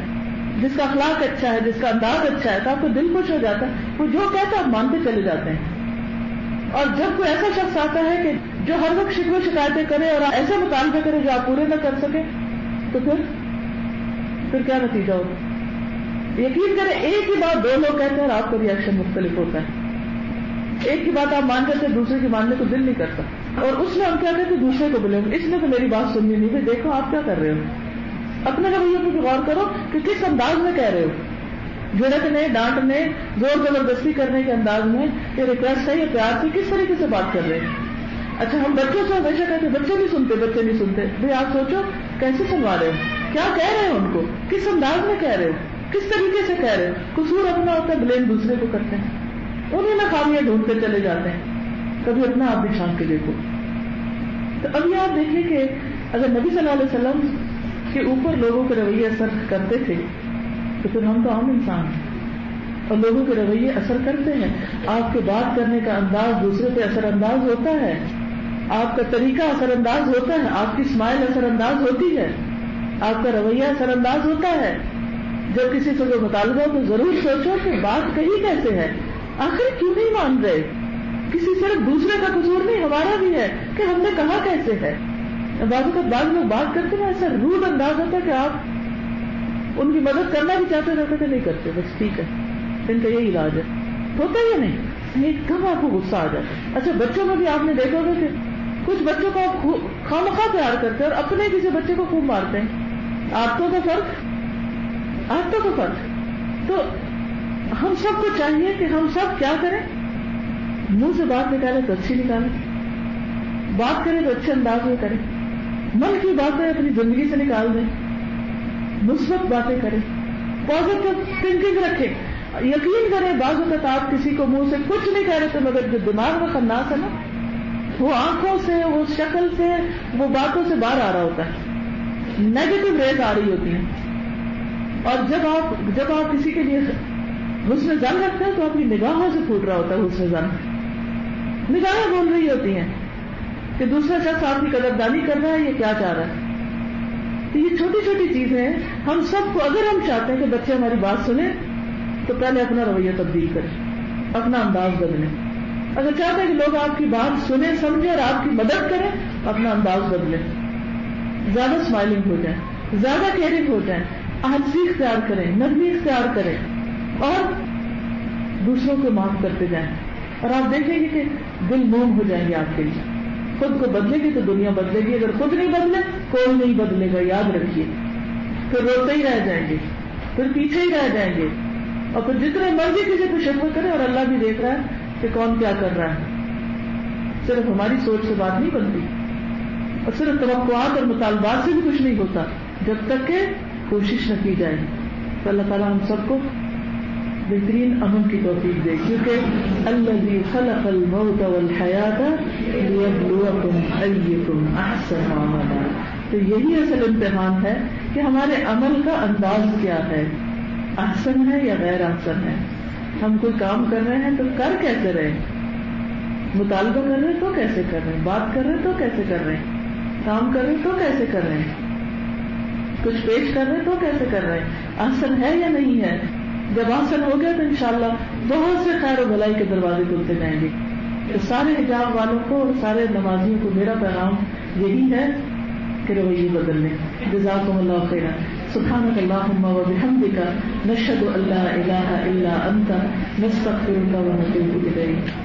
جس کا اخلاق اچھا ہے، جس کا انداز اچھا ہے، تو آپ کو دل خوش ہو جاتا ہے، وہ جو کہتا ہے آپ مانتے چلے جاتے ہیں. اور جب کوئی ایسا شخص آتا ہے کہ جو ہر وقت شکوے شکایتیں کرے اور ایسے مطالبے کرے جو آپ پورے نہ کر سکے تو پھر کیا نتیجہ ہوگا. یقین کریں ایک ہی بات دو لوگ کہتے ہیں اور آپ کا ریئیکشن مختلف ہوتا ہے. ایک کی بات آپ مان جاتے ہیں، دوسرے کی ماننے کو دل نہیں کرتا، اور اس میں ہم کیا کہتے ہیں دوسرے کو بولیں اس نے تو میری بات سننی نہیں. بھائی دیکھو آپ کیا کر رہے ہو، اپنے رویے پہ غور کرو کہ کس انداز میں کہہ رہے ہو، جھڑکنے ڈانٹنے زور زبردستی کرنے کے انداز میں، یہ ریکویسٹ ہے، یہ پیار سے کس طریقے سے بات کر رہے ہیں. اچھا ہم بچوں سے ہمیشہ کہتے ہیں بچے نہیں سنتے. بھائی آپ سوچو کیسے سنوا رہے ہو، کیا کہہ رہے ہو، ان کو کس انداز میں کہہ رہے ہو، کس طریقے سے کہہ رہے ہو. قصور اپنا ہوتا ہے، بلیم دوسرے کو کرتے ہیں، انہیں نہ خامیاں ڈھونڈتے چلے جاتے ہیں. کبھی اپنا آپ بھی چھان کے دیکھو. تو ابھی آپ دیکھیں کہ اگر نبی صلی اللہ علیہ وسلم کے اوپر لوگوں کے رویے اثر کرتے تھے تو پھر ہم تو عام انسان ہیں اور لوگوں کے رویے اثر کرتے ہیں. آپ کے بات کرنے کا انداز دوسرے پہ اثر انداز ہوتا ہے، آپ کا طریقہ اثر انداز ہوتا ہے، آپ کی اسمائل اثر انداز ہوتی ہے، آپ کا رویہ اثر انداز ہوتا ہے. جب کسی سے کوئی مطالبہ ہو تو ضرور سوچو کہ بات کہی کیسے ہے، آخر کیوں نہیں مان رہے. کسی صرف دوسرے کا قصور نہیں، ہمارا بھی ہے کہ ہم نے کہا کیسے ہے. بعض لوگ بات کرتے ہیں ایسا روڈ انداز ہوتا ہے کہ آپ ان کی مدد کرنا بھی چاہتے رہتے کہ نہیں کرتے، بس ٹھیک ہے ان کا یہی علاج ہے. ہوتا ہی نہیں، ایک دم آپ کو غصہ آ جاتا ہے. اچھا بچوں میں بھی آپ نے دیکھا ہوگا کہ کچھ بچوں کو آپ خامخواہ پیار کرتے ہیں اور اپنے کسی بچے کو خوب مارتے ہیں. عادتوں کا فرق. تو ہم سب کو چاہیے کہ ہم سب کیا کریں، منہ سے بات نکالیں تو اچھی نکالیں، بات کریں تو اچھے انداز میں کریں، من کی باتیں اپنی زندگی سے نکال دیں. مثبت باتیں کریں، پازیٹو تھنکنگ رکھیں. یقین کریں بعض اوقات آپ کسی کو منہ سے کچھ نہیں کہہ رہے تھے مگر جو دماغ میں خناس ہے نا وہ آنکھوں سے، وہ شکل سے، وہ باتوں سے باہر آ رہا ہوتا ہے، نیگیٹو ریز آ رہی ہوتی ہیں. اور جب آپ کسی کے لیے حسن ظن رکھتے ہیں تو اپنی نگاہوں سے پھوٹ رہا ہوتا ہے حسن ظن. نگاہیں بول رہی ہوتی ہیں کہ دوسرا شخص آپ کی قدردانی کر رہا ہے، یہ کیا چاہ رہا ہے. تو یہ چھوٹی چھوٹی چیزیں ہم سب کو، اگر ہم چاہتے ہیں کہ بچے ہماری بات سنیں تو پہلے اپنا رویہ تبدیل کریں، اپنا انداز بدلیں. اگر چاہتے ہیں کہ لوگ آپ کی بات سنیں، سمجھیں اور آپ کی مدد کریں، اپنا انداز بدلیں. زیادہ اسمائلنگ ہو جائیں، زیادہ کیئرنگ ہو جائیں، آہستگی اختیار کریں، نرمی اختیار کریں اور دوسروں کو معاف کرتے جائیں. اور آپ دیکھیں گے کہ دل موم ہو جائیں گے آپ کے لیے. خود کو بدلے گی تو دنیا بدلے گی، اگر خود نہیں بدلے کوئی نہیں بدلے گا، یاد رکھیے. پھر روتے ہی رہ جائیں گے، پھر پیچھے ہی رہ جائیں گے، اور پھر جتنے مرضی کسی کو شکر کرے اور اللہ بھی دیکھ رہا ہے کہ کون کیا کر رہا ہے. صرف ہماری سوچ سے بات نہیں بنتی اور صرف توقعات اور مطالبات سے بھی کچھ نہیں ہوتا جب تک کہ کوشش نہ کی جائے. تو اللہ تعالیٰ ہم سب کو بہترین عمل کی توفیق دے، کیونکہ الذی خلق الموت والحیات لیبلوکم ایکم احسن عملا. تو یہی اصل امتحان ہے کہ ہمارے عمل کا انداز کیا ہے، احسن ہے یا غیر احسن ہے. ہم کوئی کام کر رہے ہیں تو کر کیسے رہے ہیں، مطالبہ کر رہے ہیں تو کیسے کر رہے ہیں، بات کر رہے ہیں تو کیسے کر رہے ہیں، کام کر رہے ہیں تو کیسے کر رہے ہیں، کچھ پیش کر رہے ہیں تو کیسے کر رہے ہیں، احسن ہے یا نہیں ہے. جب احسن ہو گیا تو انشاءاللہ بہت سے خیر و بھلائی کے دروازے کھلتے جائیں گے. تو سارے حجاب والوں کو اور سارے نمازیوں کو میرا پیغام یہی ہے کہ رویے بدل لیں. جزاکم اللہ خیرا. سبحانک اللہم و بحمدک نشہد ان لا الہ الا انت نستغفرک و نتوب الیک.